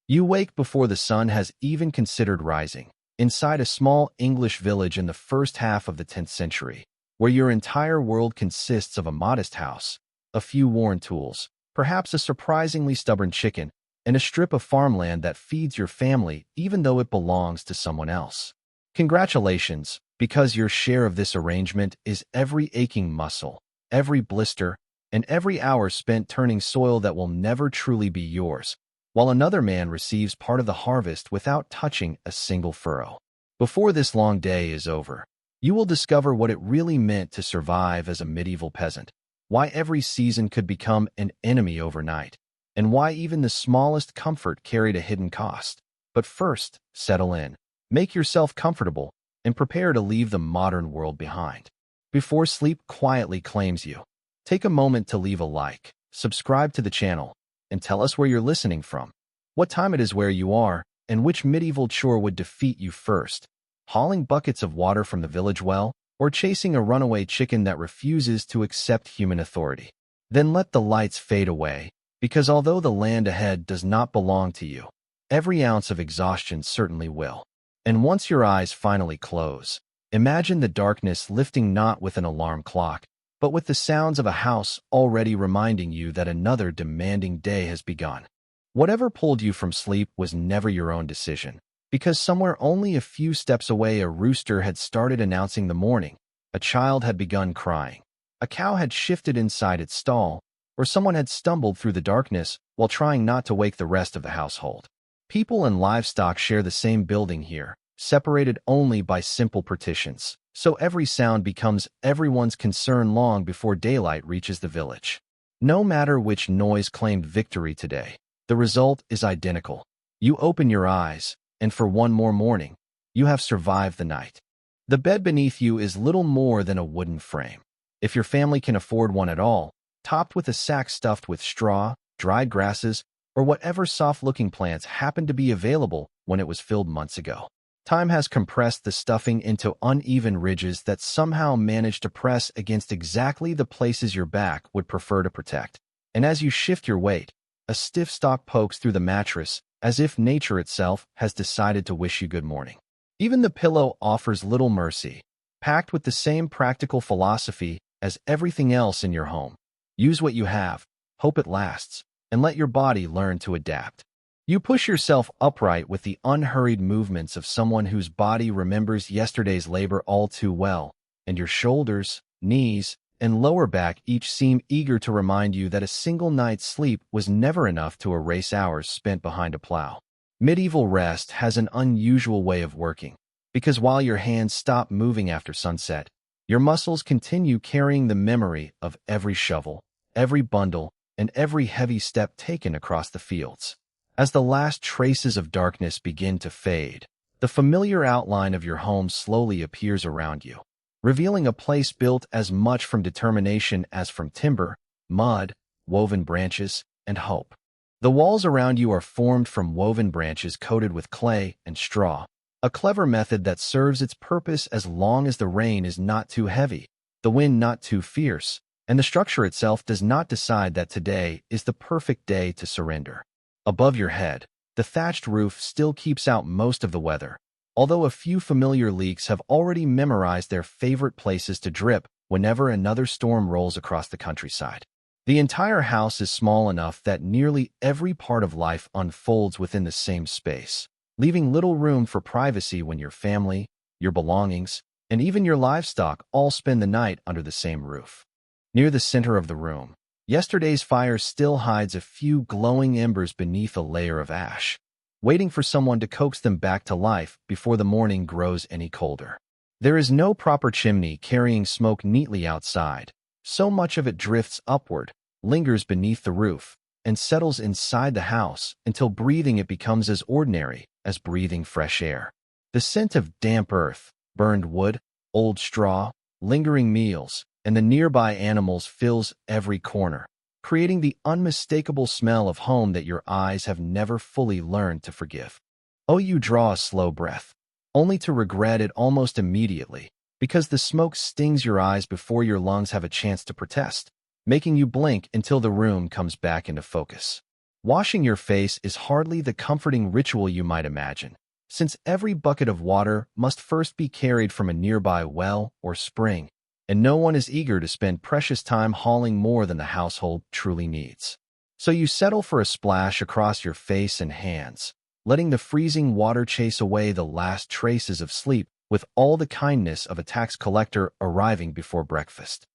You wake before the sun has even considered rising, inside a small English village in the first half of the 10th century, where your entire world consists of a modest house, a few worn tools, perhaps a surprisingly stubborn chicken, and a strip of farmland that feeds your family even though it belongs to someone else. Congratulations, because your share of this arrangement is every aching muscle, every blister, and every hour spent turning soil that will never truly be yours, while another man receives part of the harvest without touching a single furrow. Before this long day is over, you will discover what it really meant to survive as a medieval peasant, why every season could become an enemy overnight, and why even the smallest comfort carried a hidden cost. But first, settle in, make yourself comfortable, and prepare to leave the modern world behind. Before sleep quietly claims you, take a moment to leave a like, subscribe to the channel, and tell us where you're listening from, what time it is where you are, and which medieval chore would defeat you first, hauling buckets of water from the village well, or chasing a runaway chicken that refuses to accept human authority. Then let the lights fade away, because although the land ahead does not belong to you, every ounce of exhaustion certainly will. And once your eyes finally close, imagine the darkness lifting not with an alarm clock, but with the sounds of a house already reminding you that another demanding day has begun. Whatever pulled you from sleep was never your own decision, because somewhere only a few steps away a rooster had started announcing the morning, a child had begun crying, a cow had shifted inside its stall, or someone had stumbled through the darkness while trying not to wake the rest of the household. People and livestock share the same building here, separated only by simple partitions, so every sound becomes everyone's concern long before daylight reaches the village. No matter which noise claimed victory today, the result is identical. You open your eyes, and for one more morning, you have survived the night. The bed beneath you is little more than a wooden frame, if your family can afford one at all, topped with a sack stuffed with straw, dried grasses, or whatever soft-looking plants happened to be available when it was filled months ago. Time has compressed the stuffing into uneven ridges that somehow manage to press against exactly the places your back would prefer to protect. And as you shift your weight, a stiff stalk pokes through the mattress, as if nature itself has decided to wish you good morning. Even the pillow offers little mercy, packed with the same practical philosophy as everything else in your home. Use what you have, hope it lasts, and let your body learn to adapt. You push yourself upright with the unhurried movements of someone whose body remembers yesterday's labor all too well, and your shoulders, knees, and lower back each seem eager to remind you that a single night's sleep was never enough to erase hours spent behind a plow. Medieval rest has an unusual way of working, because while your hands stop moving after sunset, your muscles continue carrying the memory of every shovel, every bundle, and every heavy step taken across the fields. As the last traces of darkness begin to fade, the familiar outline of your home slowly appears around you, revealing a place built as much from determination as from timber, mud, woven branches, and hope. The walls around you are formed from woven branches coated with clay and straw, a clever method that serves its purpose as long as the rain is not too heavy, the wind not too fierce, and the structure itself does not decide that today is the perfect day to surrender. Above your head, the thatched roof still keeps out most of the weather, although a few familiar leaks have already memorized their favorite places to drip whenever another storm rolls across the countryside. The entire house is small enough that nearly every part of life unfolds within the same space, leaving little room for privacy when your family, your belongings, and even your livestock all spend the night under the same roof. Near the center of the room, yesterday's fire still hides a few glowing embers beneath a layer of ash, waiting for someone to coax them back to life before the morning grows any colder. There is no proper chimney carrying smoke neatly outside. So much of it drifts upward, lingers beneath the roof, and settles inside the house until breathing it becomes as ordinary as breathing fresh air. The scent of damp earth, burned wood, old straw, lingering meals, and the nearby animals fills every corner, creating the unmistakable smell of home that your eyes have never fully learned to forgive. Oh, you draw a slow breath, only to regret it almost immediately, because the smoke stings your eyes before your lungs have a chance to protest, making you blink until the room comes back into focus. Washing your face is hardly the comforting ritual you might imagine, since every bucket of water must first be carried from a nearby well or spring, and no one is eager to spend precious time hauling more than the household truly needs. So you settle for a splash across your face and hands, letting the freezing water chase away the last traces of sleep with all the kindness of a tax collector arriving before breakfast.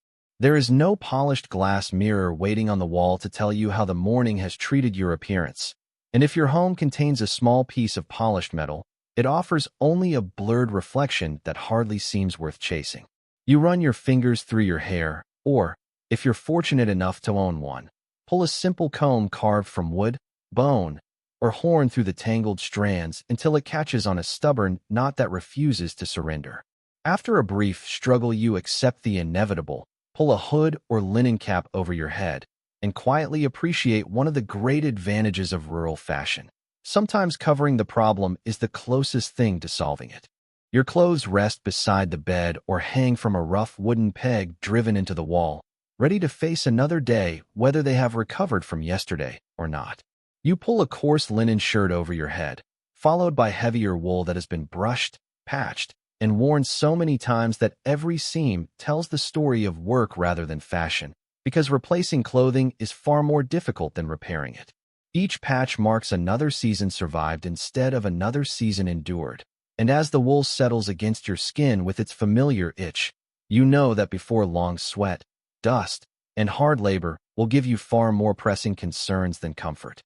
There is no polished glass mirror waiting on the wall to tell you how the morning has treated your appearance, and if your home contains a small piece of polished metal, it offers only a blurred reflection that hardly seems worth chasing. You run your fingers through your hair, or, if you're fortunate enough to own one, pull a simple comb carved from wood, bone, or horn through the tangled strands until it catches on a stubborn knot that refuses to surrender. After a brief struggle, you accept the inevitable, pull a hood or linen cap over your head, and quietly appreciate one of the great advantages of rural fashion. Sometimes covering the problem is the closest thing to solving it. Your clothes rest beside the bed or hang from a rough wooden peg driven into the wall, ready to face another day whether they have recovered from yesterday or not. You pull a coarse linen shirt over your head, followed by heavier wool that has been brushed, patched, and worn so many times that every seam tells the story of work rather than fashion, because replacing clothing is far more difficult than repairing it. Each patch marks another season survived instead of another season endured, and as the wool settles against your skin with its familiar itch, you know that before long sweat, dust, and hard labor will give you far more pressing concerns than comfort.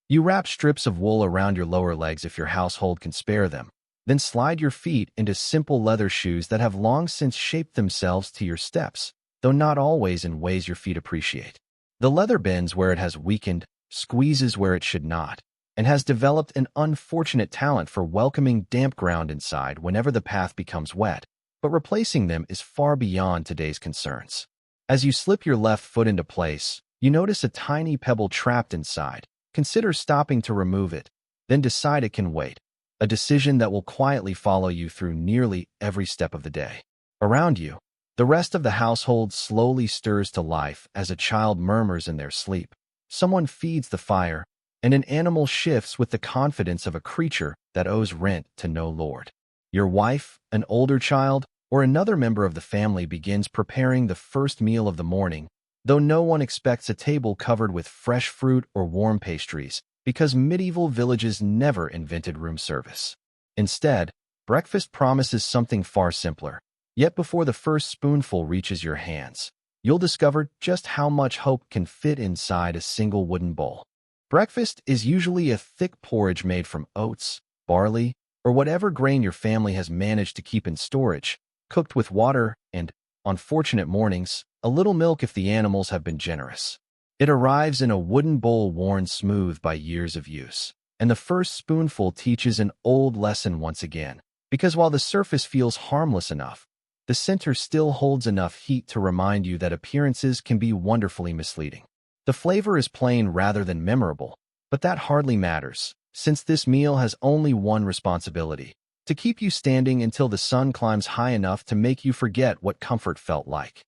You wrap strips of wool around your lower legs if your household can spare them, then slide your feet into simple leather shoes that have long since shaped themselves to your steps, though not always in ways your feet appreciate. The leather bends where it has weakened, squeezes where it should not, and has developed an unfortunate talent for welcoming damp ground inside whenever the path becomes wet, but replacing them is far beyond today's concerns. As you slip your left foot into place, you notice a tiny pebble trapped inside. Consider stopping to remove it, then decide it can wait, a decision that will quietly follow you through nearly every step of the day. Around you, the rest of the household slowly stirs to life as a child murmurs in their sleep. Someone feeds the fire, and an animal shifts with the confidence of a creature that owes rent to no lord. Your wife, an older child, or another member of the family begins preparing the first meal of the morning, though no one expects a table covered with fresh fruit or warm pastries, because medieval villages never invented room service. Instead, breakfast promises something far simpler. Yet before the first spoonful reaches your hands, you'll discover just how much hope can fit inside a single wooden bowl. Breakfast is usually a thick porridge made from oats, barley, or whatever grain your family has managed to keep in storage, cooked with water and, on fortunate mornings, a little milk if the animals have been generous. It arrives in a wooden bowl worn smooth by years of use, and the first spoonful teaches an old lesson once again, because while the surface feels harmless enough, the center still holds enough heat to remind you that appearances can be wonderfully misleading. The flavor is plain rather than memorable, but that hardly matters, since this meal has only one responsibility: to keep you standing until the sun climbs high enough to make you forget what comfort felt like.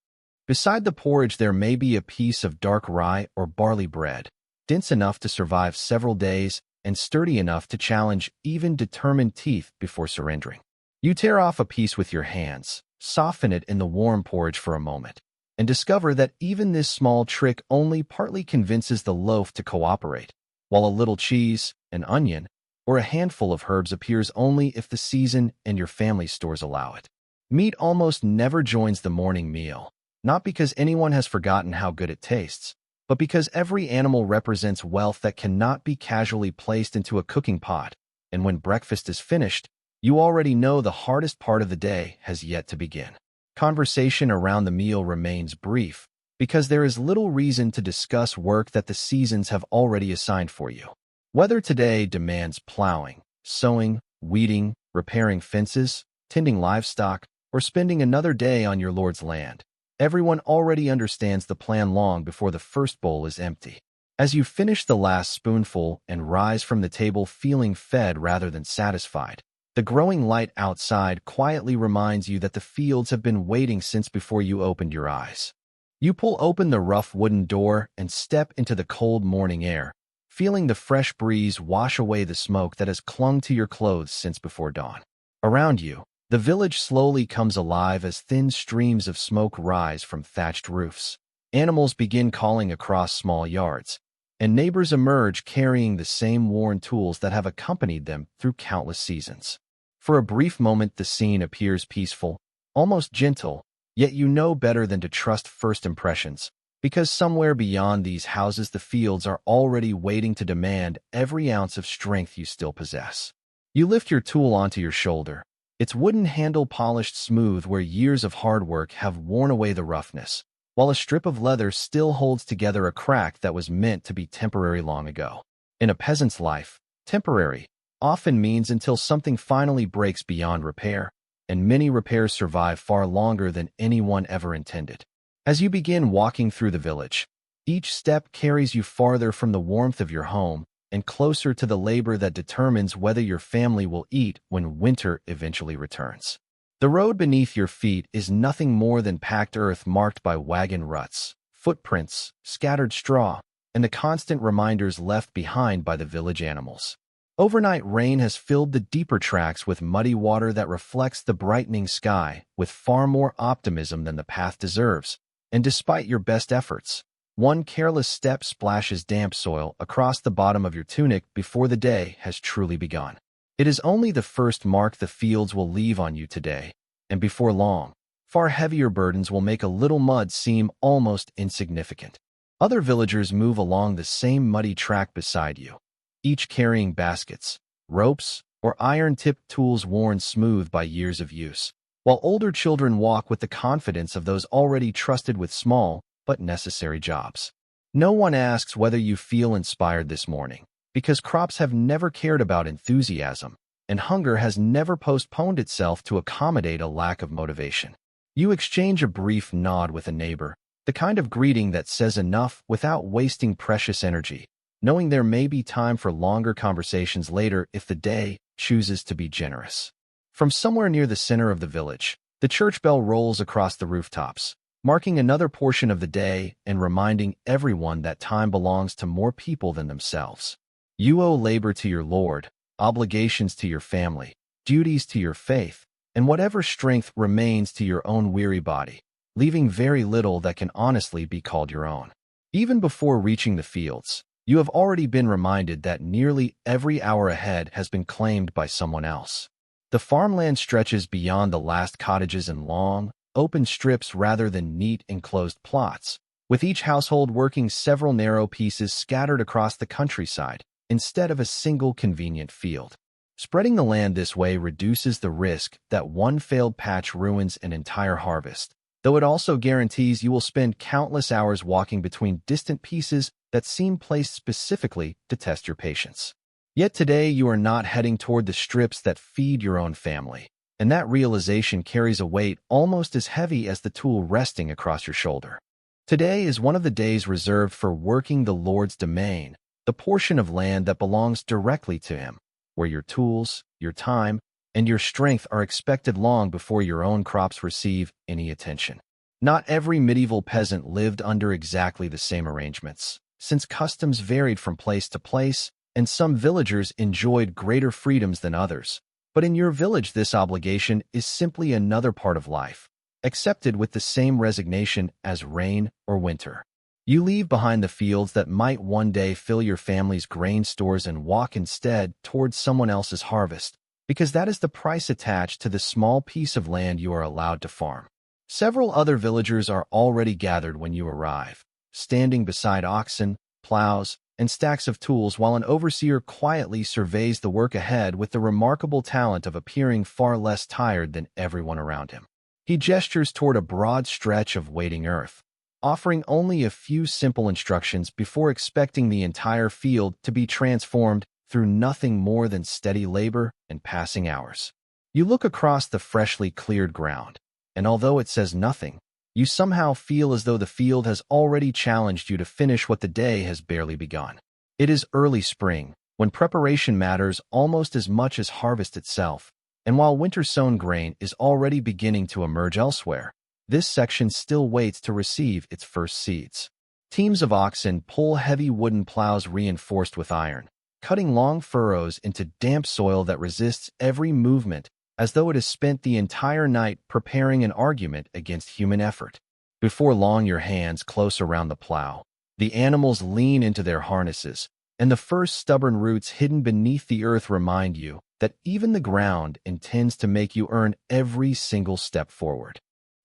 Beside the porridge there may be a piece of dark rye or barley bread, dense enough to survive several days and sturdy enough to challenge even determined teeth before surrendering. You tear off a piece with your hands, soften it in the warm porridge for a moment, and discover that even this small trick only partly convinces the loaf to cooperate, while a little cheese, an onion, or a handful of herbs appears only if the season and your family stores allow it. Meat almost never joins the morning meal, not because anyone has forgotten how good it tastes, but because every animal represents wealth that cannot be casually placed into a cooking pot, and when breakfast is finished, you already know the hardest part of the day has yet to begin. Conversation around the meal remains brief, because there is little reason to discuss work that the seasons have already assigned for you. Whether today demands plowing, sowing, weeding, repairing fences, tending livestock, or spending another day on your lord's land, everyone already understands the plan long before the first bowl is empty. As you finish the last spoonful and rise from the table feeling fed rather than satisfied, the growing light outside quietly reminds you that the fields have been waiting since before you opened your eyes. You pull open the rough wooden door and step into the cold morning air, feeling the fresh breeze wash away the smoke that has clung to your clothes since before dawn. Around you, the village slowly comes alive as thin streams of smoke rise from thatched roofs. Animals begin calling across small yards, and neighbors emerge carrying the same worn tools that have accompanied them through countless seasons. For a brief moment, the scene appears peaceful, almost gentle, yet you know better than to trust first impressions, because somewhere beyond these houses the fields are already waiting to demand every ounce of strength you still possess. You lift your tool onto your shoulder, its wooden handle polished smooth where years of hard work have worn away the roughness, while a strip of leather still holds together a crack that was meant to be temporary long ago. In a peasant's life, temporary often means until something finally breaks beyond repair, and many repairs survive far longer than anyone ever intended. As you begin walking through the village, each step carries you farther from the warmth of your home and closer to the labor that determines whether your family will eat when winter eventually returns. The road beneath your feet is nothing more than packed earth marked by wagon ruts, footprints, scattered straw, and the constant reminders left behind by the village animals. Overnight rain has filled the deeper tracks with muddy water that reflects the brightening sky with far more optimism than the path deserves, and despite your best efforts, one careless step splashes damp soil across the bottom of your tunic before the day has truly begun. It is only the first mark the fields will leave on you today, and before long, far heavier burdens will make a little mud seem almost insignificant. Other villagers move along the same muddy track beside you, each carrying baskets, ropes, or iron-tipped tools worn smooth by years of use, while older children walk with the confidence of those already trusted with small but necessary jobs. No one asks whether you feel inspired this morning, because crops have never cared about enthusiasm, and hunger has never postponed itself to accommodate a lack of motivation. You exchange a brief nod with a neighbor, the kind of greeting that says enough without wasting precious energy, knowing there may be time for longer conversations later if the day chooses to be generous. From somewhere near the center of the village, the church bell rolls across the rooftops, marking another portion of the day and reminding everyone that time belongs to more people than themselves. You owe labor to your Lord, obligations to your family, duties to your faith, and whatever strength remains to your own weary body, leaving very little that can honestly be called your own. Even before reaching the fields, you have already been reminded that nearly every hour ahead has been claimed by someone else. The farmland stretches beyond the last cottages in long, open strips rather than neat enclosed plots, with each household working several narrow pieces scattered across the countryside, instead of a single convenient field. Spreading the land this way reduces the risk that one failed patch ruins an entire harvest, though it also guarantees you will spend countless hours walking between distant pieces that seem placed specifically to test your patience. Yet today you are not heading toward the strips that feed your own family, and that realization carries a weight almost as heavy as the tool resting across your shoulder. Today is one of the days reserved for working the Lord's domain, the portion of land that belongs directly to Him, where your tools, your time, and your strength are expected long before your own crops receive any attention. Not every medieval peasant lived under exactly the same arrangements, since customs varied from place to place, and some villagers enjoyed greater freedoms than others. But in your village, this obligation is simply another part of life, accepted with the same resignation as rain or winter. You leave behind the fields that might one day fill your family's grain stores and walk instead towards someone else's harvest, because that is the price attached to the small piece of land you are allowed to farm. Several other villagers are already gathered when you arrive, standing beside oxen, plows, and stacks of tools while an overseer quietly surveys the work ahead with the remarkable talent of appearing far less tired than everyone around him. He gestures toward a broad stretch of waiting earth, offering only a few simple instructions before expecting the entire field to be transformed through nothing more than steady labor and passing hours. You look across the freshly cleared ground, and although it says nothing, you somehow feel as though the field has already challenged you to finish what the day has barely begun. It is early spring, when preparation matters almost as much as harvest itself, and while winter-sown grain is already beginning to emerge elsewhere, this section still waits to receive its first seeds. Teams of oxen pull heavy wooden plows reinforced with iron, cutting long furrows into damp soil that resists every movement as though it has spent the entire night preparing an argument against human effort. Before long, your hands close around the plow. The animals lean into their harnesses, and the first stubborn roots hidden beneath the earth remind you that even the ground intends to make you earn every single step forward.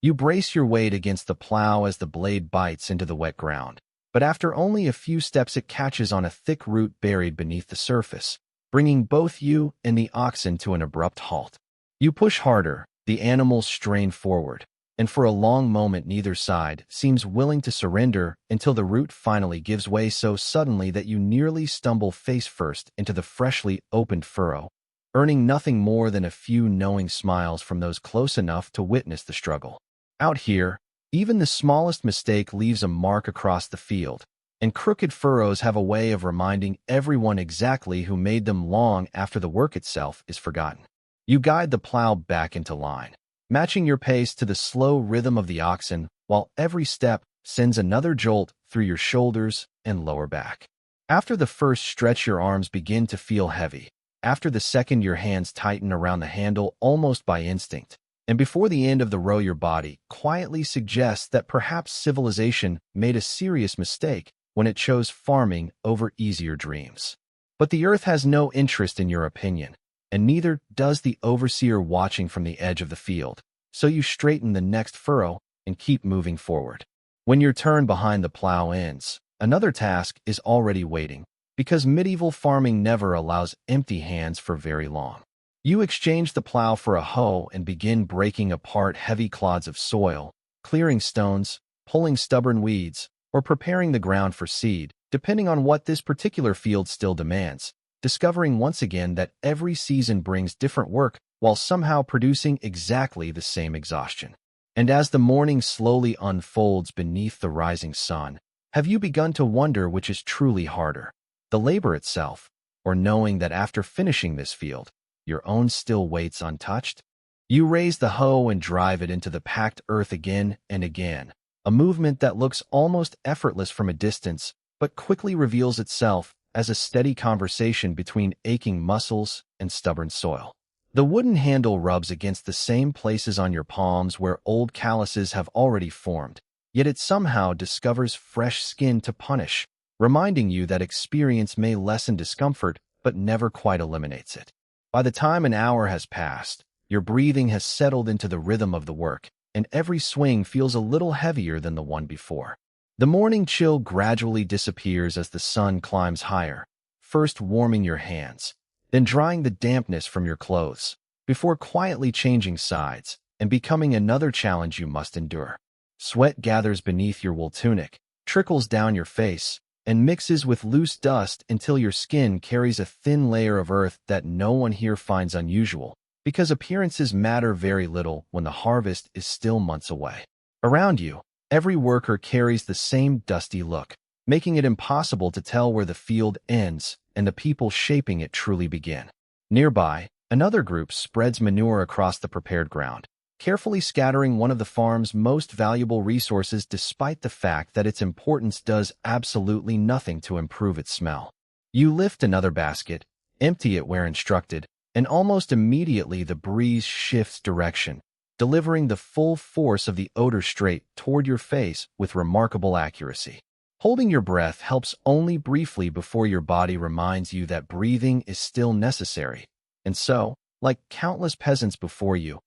You brace your weight against the plow as the blade bites into the wet ground, but after only a few steps it catches on a thick root buried beneath the surface, bringing both you and the oxen to an abrupt halt. You push harder, the animals strain forward, and for a long moment neither side seems willing to surrender until the root finally gives way so suddenly that you nearly stumble face first into the freshly opened furrow, earning nothing more than a few knowing smiles from those close enough to witness the struggle. Out here, even the smallest mistake leaves a mark across the field, and crooked furrows have a way of reminding everyone exactly who made them long after the work itself is forgotten. You guide the plow back into line, matching your pace to the slow rhythm of the oxen, while every step sends another jolt through your shoulders and lower back. After the first stretch, your arms begin to feel heavy. After the second, your hands tighten around the handle almost by instinct. And before the end of the row, your body quietly suggests that perhaps civilization made a serious mistake when it chose farming over easier dreams. But the earth has no interest in your opinion, and neither does the overseer watching from the edge of the field, so you straighten the next furrow and keep moving forward. When your turn behind the plow ends, another task is already waiting, because medieval farming never allows empty hands for very long. You exchange the plow for a hoe and begin breaking apart heavy clods of soil, clearing stones, pulling stubborn weeds, or preparing the ground for seed, depending on what this particular field still demands, discovering once again that every season brings different work while somehow producing exactly the same exhaustion. And as the morning slowly unfolds beneath the rising sun, have you begun to wonder which is truly harder, the labor itself, or knowing that after finishing this field, your own still waits untouched? You raise the hoe and drive it into the packed earth again and again, a movement that looks almost effortless from a distance, but quickly reveals itself as a steady conversation between aching muscles and stubborn soil. The wooden handle rubs against the same places on your palms where old calluses have already formed, yet it somehow discovers fresh skin to punish, reminding you that experience may lessen discomfort but never quite eliminates it. By the time an hour has passed, your breathing has settled into the rhythm of the work, and every swing feels a little heavier than the one before. The morning chill gradually disappears as the sun climbs higher, first warming your hands, then drying the dampness from your clothes, before quietly changing sides and becoming another challenge you must endure. Sweat gathers beneath your wool tunic, trickles down your face, and mixes with loose dust until your skin carries a thin layer of earth that no one here finds unusual, because appearances matter very little when the harvest is still months away. Around you, every worker carries the same dusty look, making it impossible to tell where the field ends and the people shaping it truly begin. Nearby, another group spreads manure across the prepared ground, carefully scattering one of the farm's most valuable resources despite the fact that its importance does absolutely nothing to improve its smell. You lift another basket, empty it where instructed, and almost immediately the breeze shifts direction, delivering the full force of the odor straight toward your face with remarkable accuracy. Holding your breath helps only briefly before your body reminds you that breathing is still necessary, and so, like countless peasants before you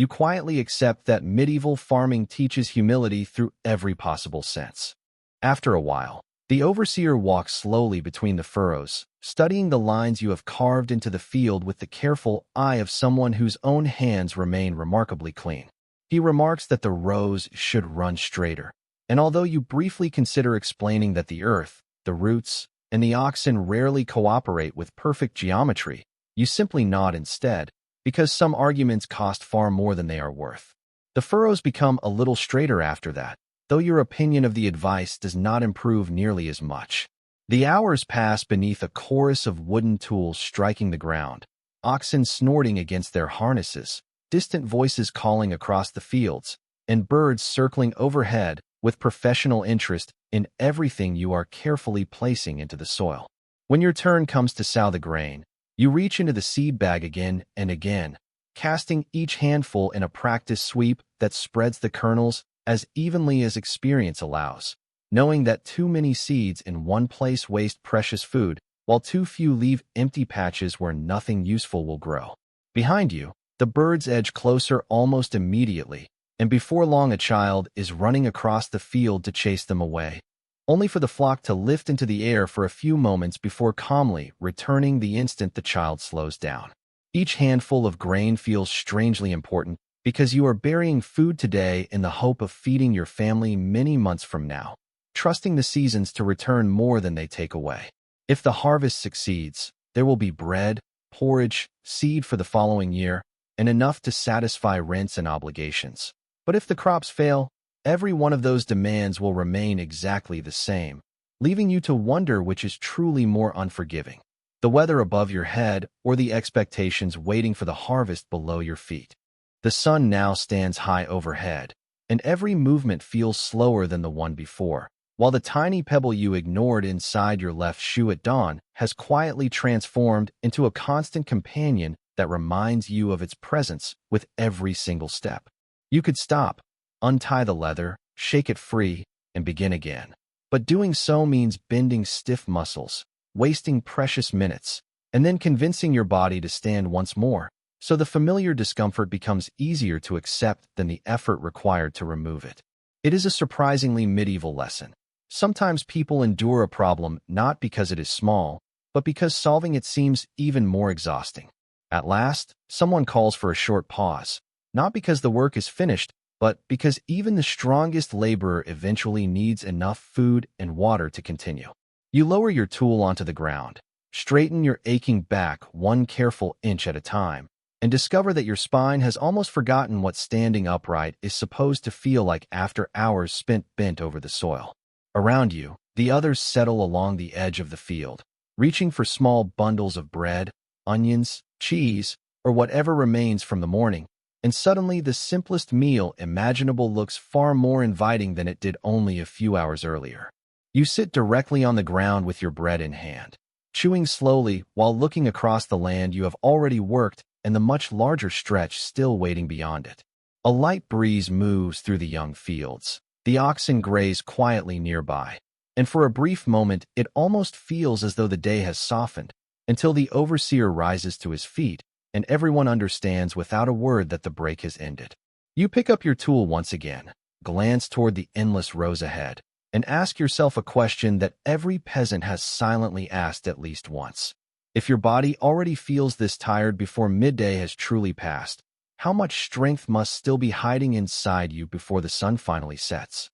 quietly accept that medieval farming teaches humility through every possible sense. After a while, the overseer walks slowly between the furrows, studying the lines you have carved into the field with the careful eye of someone whose own hands remain remarkably clean. He remarks that the rows should run straighter, and although you briefly consider explaining that the earth, the roots, and the oxen rarely cooperate with perfect geometry, you simply nod instead, because some arguments cost far more than they are worth. The furrows become a little straighter after that, though your opinion of the advice does not improve nearly as much. The hours pass beneath a chorus of wooden tools striking the ground, oxen snorting against their harnesses, distant voices calling across the fields, and birds circling overhead with professional interest in everything you are carefully placing into the soil. When your turn comes to sow the grain, you reach into the seed bag again and again, casting each handful in a practice sweep that spreads the kernels as evenly as experience allows, knowing that too many seeds in one place waste precious food, while too few leave empty patches where nothing useful will grow. Behind you, the birds edge closer almost immediately, and before long a child is running across the field to chase them away, only for the flock to lift into the air for a few moments before calmly returning the instant the child slows down. Each handful of grain feels strangely important because you are burying food today in the hope of feeding your family many months from now, trusting the seasons to return more than they take away. If the harvest succeeds, there will be bread, porridge, seed for the following year, and enough to satisfy rents and obligations. But if the crops fail, every one of those demands will remain exactly the same, leaving you to wonder which is truly more unforgiving, the weather above your head or the expectations waiting for the harvest below your feet. The sun now stands high overhead, and every movement feels slower than the one before, while the tiny pebble you ignored inside your left shoe at dawn has quietly transformed into a constant companion that reminds you of its presence with every single step. You could stop, untie the leather, shake it free, and begin again. But doing so means bending stiff muscles, wasting precious minutes, and then convincing your body to stand once more, so the familiar discomfort becomes easier to accept than the effort required to remove it. It is a surprisingly medieval lesson. Sometimes people endure a problem not because it is small, but because solving it seems even more exhausting. At last, someone calls for a short pause, not because the work is finished, but because even the strongest laborer eventually needs enough food and water to continue. You lower your tool onto the ground, straighten your aching back one careful inch at a time, and discover that your spine has almost forgotten what standing upright is supposed to feel like after hours spent bent over the soil. Around you, the others settle along the edge of the field, reaching for small bundles of bread, onions, cheese, or whatever remains from the morning, and suddenly the simplest meal imaginable looks far more inviting than it did only a few hours earlier. You sit directly on the ground with your bread in hand, chewing slowly while looking across the land you have already worked and the much larger stretch still waiting beyond it. A light breeze moves through the young fields. The oxen graze quietly nearby, and for a brief moment it almost feels as though the day has softened, until the overseer rises to his feet, and everyone understands without a word that the break has ended. You pick up your tool once again, glance toward the endless rows ahead, and ask yourself a question that every peasant has silently asked at least once. If your body already feels this tired before midday has truly passed, how much strength must still be hiding inside you before the sun finally sets?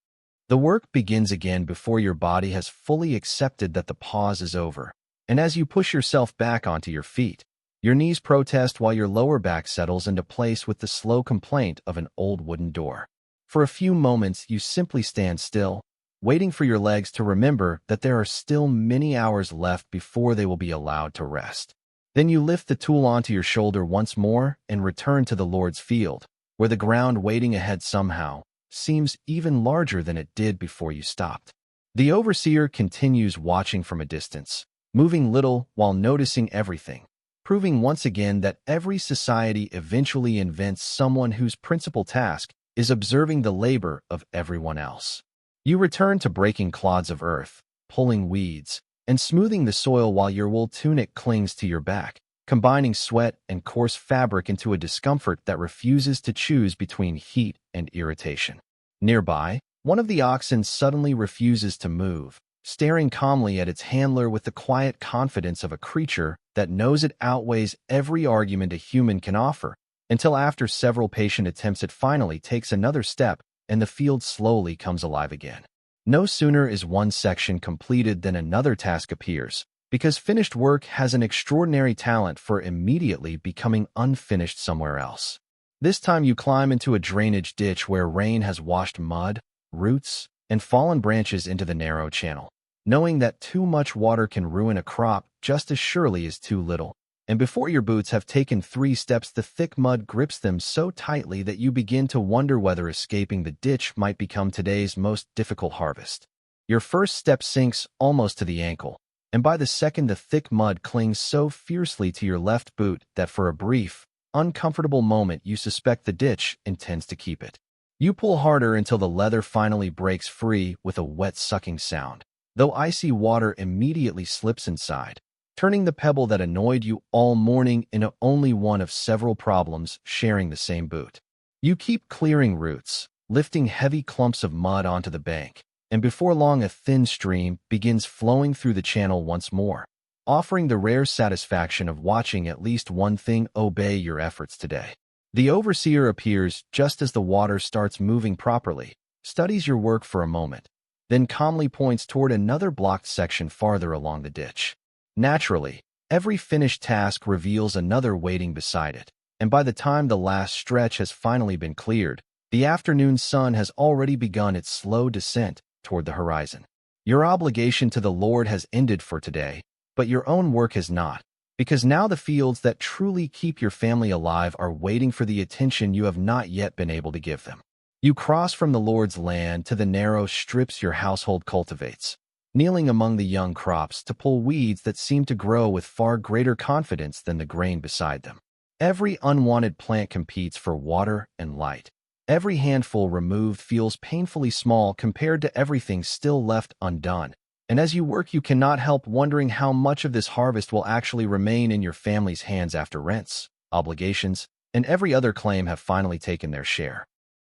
The work begins again before your body has fully accepted that the pause is over, and as you push yourself back onto your feet, your knees protest while your lower back settles into place with the slow complaint of an old wooden door. For a few moments, you simply stand still, waiting for your legs to remember that there are still many hours left before they will be allowed to rest. Then you lift the tool onto your shoulder once more and return to the Lord's field, where the ground waiting ahead somehow seems even larger than it did before you stopped. The overseer continues watching from a distance, moving little while noticing everything, proving once again that every society eventually invents someone whose principal task is observing the labor of everyone else. You return to breaking clods of earth, pulling weeds, and smoothing the soil while your wool tunic clings to your back, combining sweat and coarse fabric into a discomfort that refuses to choose between heat and irritation. Nearby, one of the oxen suddenly refuses to move, staring calmly at its handler with the quiet confidence of a creature that knows it outweighs every argument a human can offer, until after several patient attempts it finally takes another step and the field slowly comes alive again. No sooner is one section completed than another task appears, because finished work has an extraordinary talent for immediately becoming unfinished somewhere else. This time you climb into a drainage ditch where rain has washed mud, roots, and fallen branches into the narrow channel, knowing that too much water can ruin a crop just as surely as too little. and before your boots have taken 3 steps, the thick mud grips them so tightly that you begin to wonder whether escaping the ditch might become today's most difficult harvest. Your first step sinks almost to the ankle, and by the second the thick mud clings so fiercely to your left boot that for a brief, uncomfortable moment you suspect the ditch intends to keep it. You pull harder until the leather finally breaks free with a wet sucking sound, though icy water immediately slips inside, turning the pebble that annoyed you all morning into only one of several problems sharing the same boot. You keep clearing roots, lifting heavy clumps of mud onto the bank, and before long a thin stream begins flowing through the channel once more, offering the rare satisfaction of watching at least one thing obey your efforts today. The overseer appears just as the water starts moving properly, studies your work for a moment, then calmly points toward another blocked section farther along the ditch. Naturally, every finished task reveals another waiting beside it, and by the time the last stretch has finally been cleared, the afternoon sun has already begun its slow descent toward the horizon. Your obligation to the Lord has ended for today, but your own work has not, because now the fields that truly keep your family alive are waiting for the attention you have not yet been able to give them. You cross from the Lord's land to the narrow strips your household cultivates, kneeling among the young crops to pull weeds that seem to grow with far greater confidence than the grain beside them. Every unwanted plant competes for water and light. Every handful removed feels painfully small compared to everything still left undone. And as you work, you cannot help wondering how much of this harvest will actually remain in your family's hands after rents, obligations, and every other claim have finally taken their share.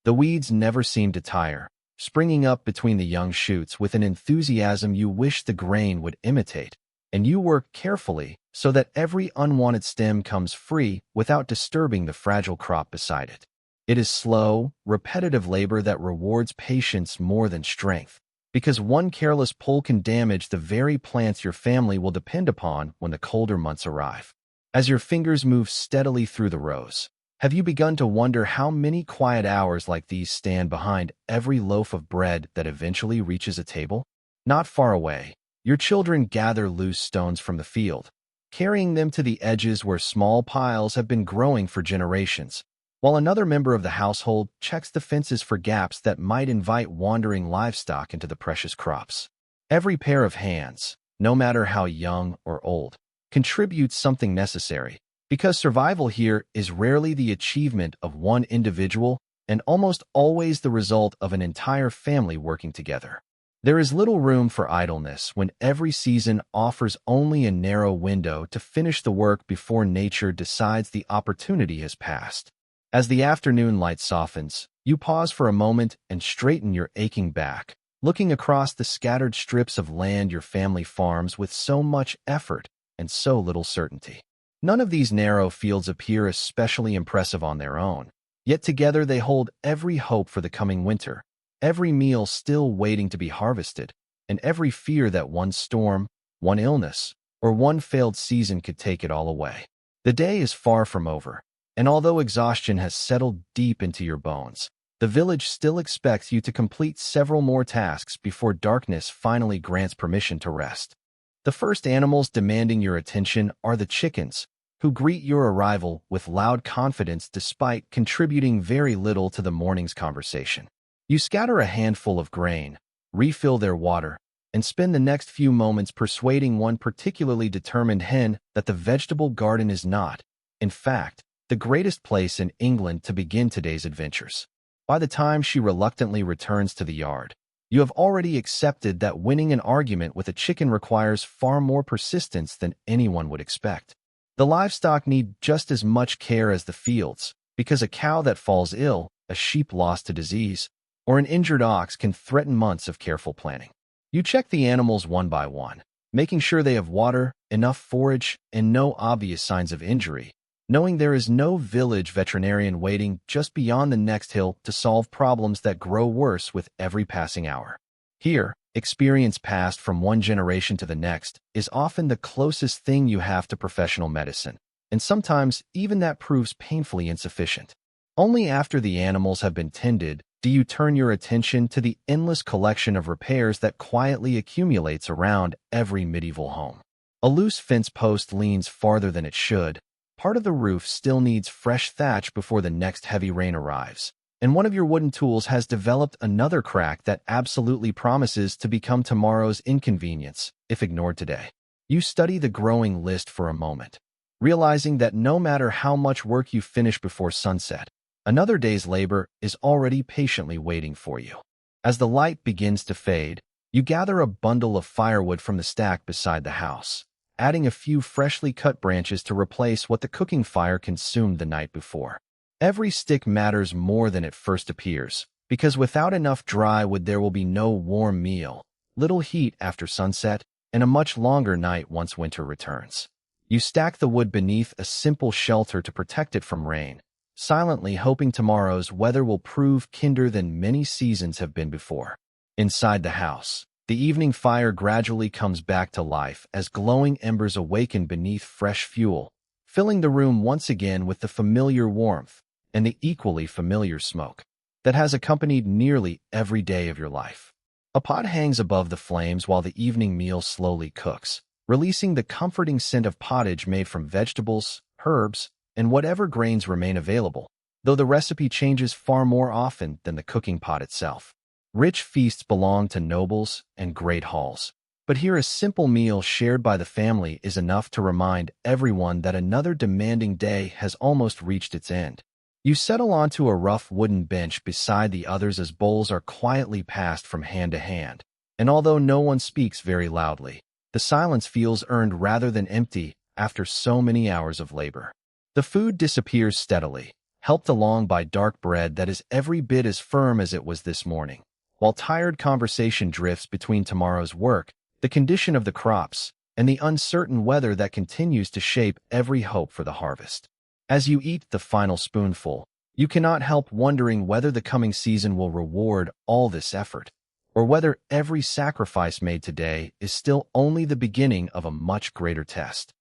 The weeds never seem to tire, springing up between the young shoots with an enthusiasm you wish the grain would imitate, and you work carefully so that every unwanted stem comes free without disturbing the fragile crop beside it. It is slow, repetitive labor that rewards patience more than strength, because one careless pull can damage the very plants your family will depend upon when the colder months arrive. As your fingers move steadily through the rows, have you begun to wonder how many quiet hours like these stand behind every loaf of bread that eventually reaches a table? Not far away, your children gather loose stones from the field, carrying them to the edges where small piles have been growing for generations, while another member of the household checks the fences for gaps that might invite wandering livestock into the precious crops. Every pair of hands, no matter how young or old, contributes something necessary, because survival here is rarely the achievement of one individual and almost always the result of an entire family working together. There is little room for idleness when every season offers only a narrow window to finish the work before nature decides the opportunity has passed. As the afternoon light softens, you pause for a moment and straighten your aching back, looking across the scattered strips of land your family farms with so much effort and so little certainty. None of these narrow fields appear especially impressive on their own, yet together they hold every hope for the coming winter, every meal still waiting to be harvested, and every fear that one storm, one illness, or one failed season could take it all away. The day is far from over, and although exhaustion has settled deep into your bones, the village still expects you to complete several more tasks before darkness finally grants permission to rest. The first animals demanding your attention are the chickens, who greet your arrival with loud confidence despite contributing very little to the morning's conversation. You scatter a handful of grain, refill their water, and spend the next few moments persuading one particularly determined hen that the vegetable garden is not, in fact, the greatest place in England to begin today's adventures. By the time she reluctantly returns to the yard, you have already accepted that winning an argument with a chicken requires far more persistence than anyone would expect. The livestock need just as much care as the fields, because a cow that falls ill, a sheep lost to disease, or an injured ox can threaten months of careful planning. You check the animals one by one, making sure they have water, enough forage, and no obvious signs of injury, knowing there is no village veterinarian waiting just beyond the next hill to solve problems that grow worse with every passing hour. Here, experience passed from one generation to the next is often the closest thing you have to professional medicine, and sometimes even that proves painfully insufficient. Only after the animals have been tended do you turn your attention to the endless collection of repairs that quietly accumulates around every medieval home. A loose fence post leans farther than it should. Part of the roof still needs fresh thatch before the next heavy rain arrives. And one of your wooden tools has developed another crack that absolutely promises to become tomorrow's inconvenience if ignored today. You study the growing list for a moment, realizing that no matter how much work you finish before sunset, another day's labor is already patiently waiting for you. As the light begins to fade, you gather a bundle of firewood from the stack beside the house, adding a few freshly cut branches to replace what the cooking fire consumed the night before. Every stick matters more than it first appears, because without enough dry wood there will be no warm meal, little heat after sunset, and a much longer night once winter returns. You stack the wood beneath a simple shelter to protect it from rain, silently hoping tomorrow's weather will prove kinder than many seasons have been before. Inside the house, the evening fire gradually comes back to life as glowing embers awaken beneath fresh fuel, filling the room once again with the familiar warmth and the equally familiar smoke that has accompanied nearly every day of your life. A pot hangs above the flames while the evening meal slowly cooks, releasing the comforting scent of pottage made from vegetables, herbs, and whatever grains remain available, though the recipe changes far more often than the cooking pot itself. Rich feasts belong to nobles and great halls, but here a simple meal shared by the family is enough to remind everyone that another demanding day has almost reached its end. You settle onto a rough wooden bench beside the others as bowls are quietly passed from hand to hand, and although no one speaks very loudly, the silence feels earned rather than empty after so many hours of labor. The food disappears steadily, helped along by dark bread that is every bit as firm as it was this morning, while tired conversation drifts between tomorrow's work, the condition of the crops, and the uncertain weather that continues to shape every hope for the harvest. As you eat the final spoonful, you cannot help wondering whether the coming season will reward all this effort, or whether every sacrifice made today is still only the beginning of a much greater test.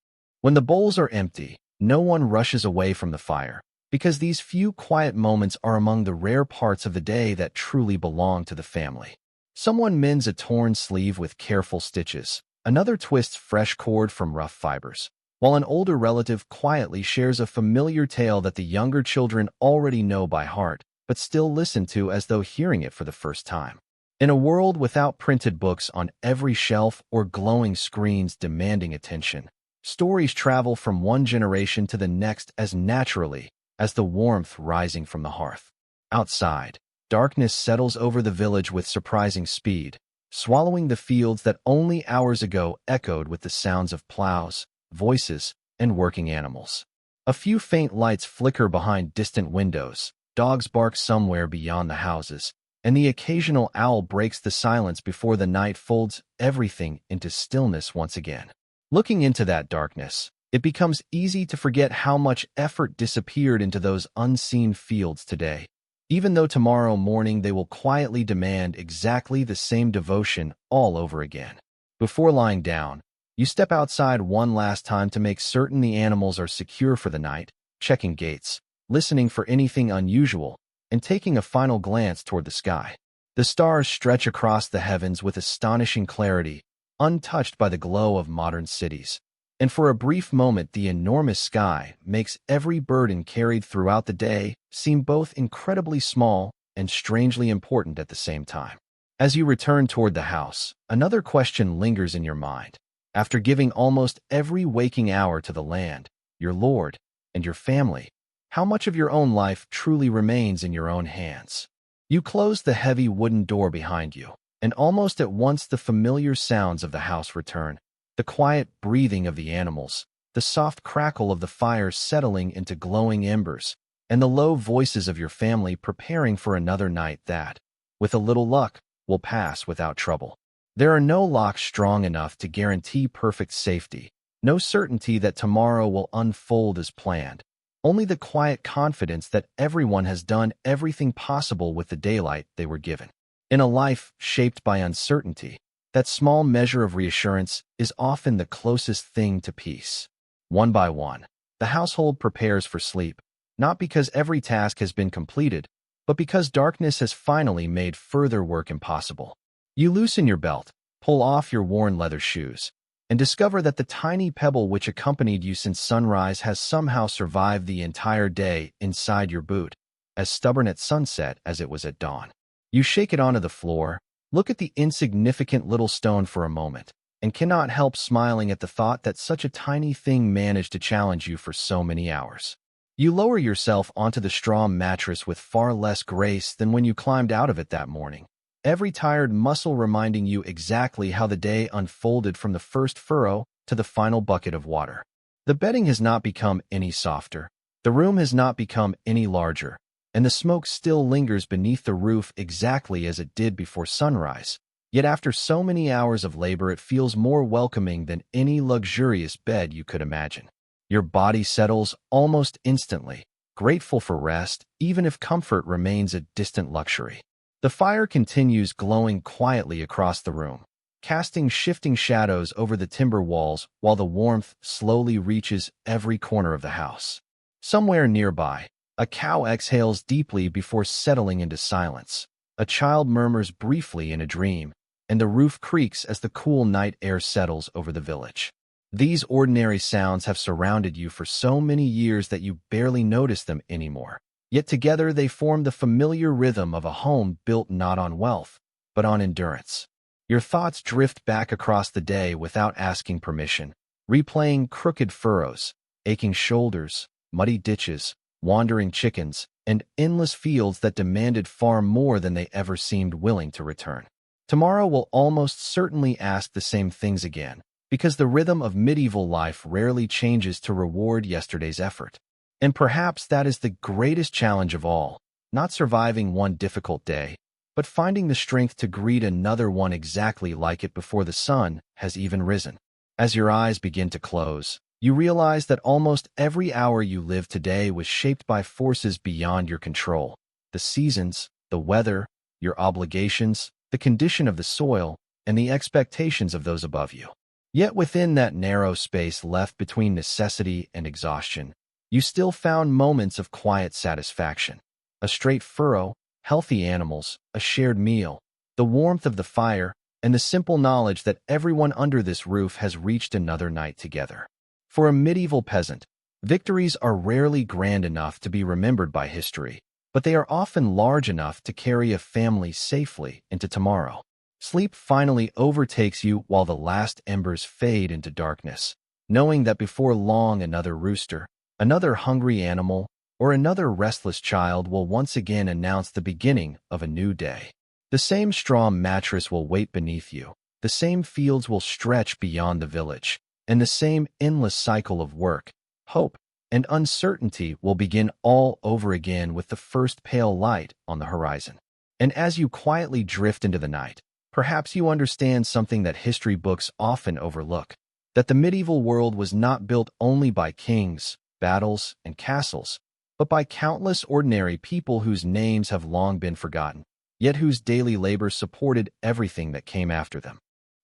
When the bowls are empty, no one rushes away from the fire, because these few quiet moments are among the rare parts of the day that truly belong to the family. Someone mends a torn sleeve with careful stitches, another twists fresh cord from rough fibers, while an older relative quietly shares a familiar tale that the younger children already know by heart, but still listen to as though hearing it for the first time. In a world without printed books on every shelf or glowing screens demanding attention, stories travel from one generation to the next as naturally as the warmth rising from the hearth. Outside, darkness settles over the village with surprising speed, swallowing the fields that only hours ago echoed with the sounds of plows, voices, and working animals. A few faint lights flicker behind distant windows, dogs bark somewhere beyond the houses, and the occasional owl breaks the silence before the night folds everything into stillness once again. Looking into that darkness, it becomes easy to forget how much effort disappeared into those unseen fields today, even though tomorrow morning they will quietly demand exactly the same devotion all over again. Before lying down, you step outside one last time to make certain the animals are secure for the night, checking gates, listening for anything unusual, and taking a final glance toward the sky. The stars stretch across the heavens with astonishing clarity, untouched by the glow of modern cities. And for a brief moment the enormous sky makes every burden carried throughout the day seem both incredibly small and strangely important at the same time. As you return toward the house, another question lingers in your mind. After giving almost every waking hour to the land, your Lord, and your family, how much of your own life truly remains in your own hands? You close the heavy wooden door behind you, and almost at once the familiar sounds of the house return. The quiet breathing of the animals, the soft crackle of the fire settling into glowing embers, and the low voices of your family preparing for another night that, with a little luck, will pass without trouble. There are no locks strong enough to guarantee perfect safety, no certainty that tomorrow will unfold as planned, only the quiet confidence that everyone has done everything possible with the daylight they were given. In a life shaped by uncertainty, that small measure of reassurance is often the closest thing to peace. One by one, the household prepares for sleep, not because every task has been completed, but because darkness has finally made further work impossible. You loosen your belt, pull off your worn leather shoes, and discover that the tiny pebble which accompanied you since sunrise has somehow survived the entire day inside your boot, as stubborn at sunset as it was at dawn. You shake it onto the floor, look at the insignificant little stone for a moment, and cannot help smiling at the thought that such a tiny thing managed to challenge you for so many hours. You lower yourself onto the straw mattress with far less grace than when you climbed out of it that morning, every tired muscle reminding you exactly how the day unfolded from the first furrow to the final bucket of water. The bedding has not become any softer, the room has not become any larger, and the smoke still lingers beneath the roof exactly as it did before sunrise. Yet after so many hours of labor, it feels more welcoming than any luxurious bed you could imagine. Your body settles almost instantly, grateful for rest, even if comfort remains a distant luxury. The fire continues glowing quietly across the room, casting shifting shadows over the timber walls while the warmth slowly reaches every corner of the house. Somewhere nearby, a cow exhales deeply before settling into silence. A child murmurs briefly in a dream, and the roof creaks as the cool night air settles over the village. These ordinary sounds have surrounded you for so many years that you barely notice them anymore. Yet together they form the familiar rhythm of a home built not on wealth, but on endurance. Your thoughts drift back across the day without asking permission, replaying crooked furrows, aching shoulders, muddy ditches, wandering chickens, and endless fields that demanded far more than they ever seemed willing to return. Tomorrow will almost certainly ask the same things again, because the rhythm of medieval life rarely changes to reward yesterday's effort. And perhaps that is the greatest challenge of all, not surviving one difficult day, but finding the strength to greet another one exactly like it before the sun has even risen. As your eyes begin to close, you realize that almost every hour you live today was shaped by forces beyond your control. The seasons, the weather, your obligations, the condition of the soil, and the expectations of those above you. Yet within that narrow space left between necessity and exhaustion, you still found moments of quiet satisfaction. A straight furrow, healthy animals, a shared meal, the warmth of the fire, and the simple knowledge that everyone under this roof has reached another night together. For a medieval peasant, victories are rarely grand enough to be remembered by history, but they are often large enough to carry a family safely into tomorrow. Sleep finally overtakes you while the last embers fade into darkness, knowing that before long another rooster, another hungry animal, or another restless child will once again announce the beginning of a new day. The same straw mattress will wait beneath you, the same fields will stretch beyond the village, and the same endless cycle of work, hope, and uncertainty will begin all over again with the first pale light on the horizon. And as you quietly drift into the night, perhaps you understand something that history books often overlook, that the medieval world was not built only by kings, battles, and castles, but by countless ordinary people whose names have long been forgotten, yet whose daily labor supported everything that came after them.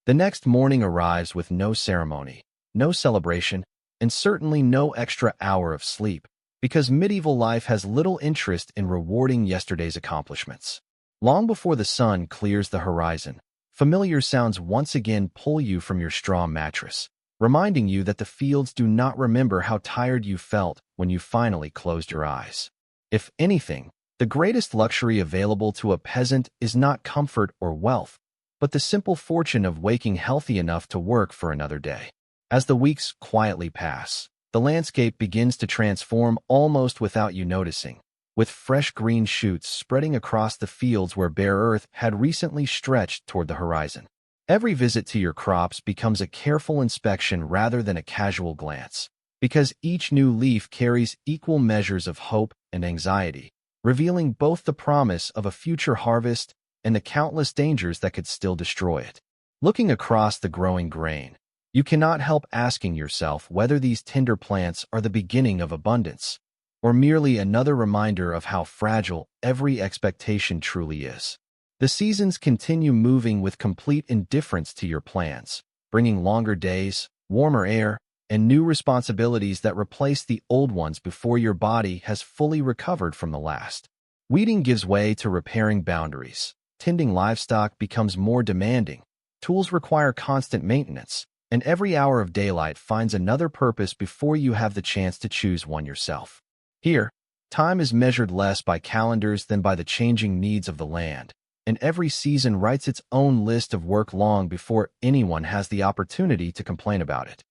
The next morning arrives with no ceremony, no celebration, and certainly no extra hour of sleep, because medieval life has little interest in rewarding yesterday's accomplishments. Long before the sun clears the horizon, familiar sounds once again pull you from your straw mattress, reminding you that the fields do not remember how tired you felt when you finally closed your eyes. If anything, the greatest luxury available to a peasant is not comfort or wealth, but the simple fortune of waking healthy enough to work for another day. As the weeks quietly pass, the landscape begins to transform almost without you noticing, with fresh green shoots spreading across the fields where bare earth had recently stretched toward the horizon. Every visit to your crops becomes a careful inspection rather than a casual glance, because each new leaf carries equal measures of hope and anxiety, revealing both the promise of a future harvest and the countless dangers that could still destroy it. Looking across the growing grain, you cannot help asking yourself whether these tender plants are the beginning of abundance, or merely another reminder of how fragile every expectation truly is. The seasons continue moving with complete indifference to your plans, bringing longer days, warmer air, and new responsibilities that replace the old ones before your body has fully recovered from the last. Weeding gives way to repairing boundaries. Tending livestock becomes more demanding. Tools require constant maintenance, and every hour of daylight finds another purpose before you have the chance to choose one yourself. Here, time is measured less by calendars than by the changing needs of the land, and every season writes its own list of work long before anyone has the opportunity to complain about it.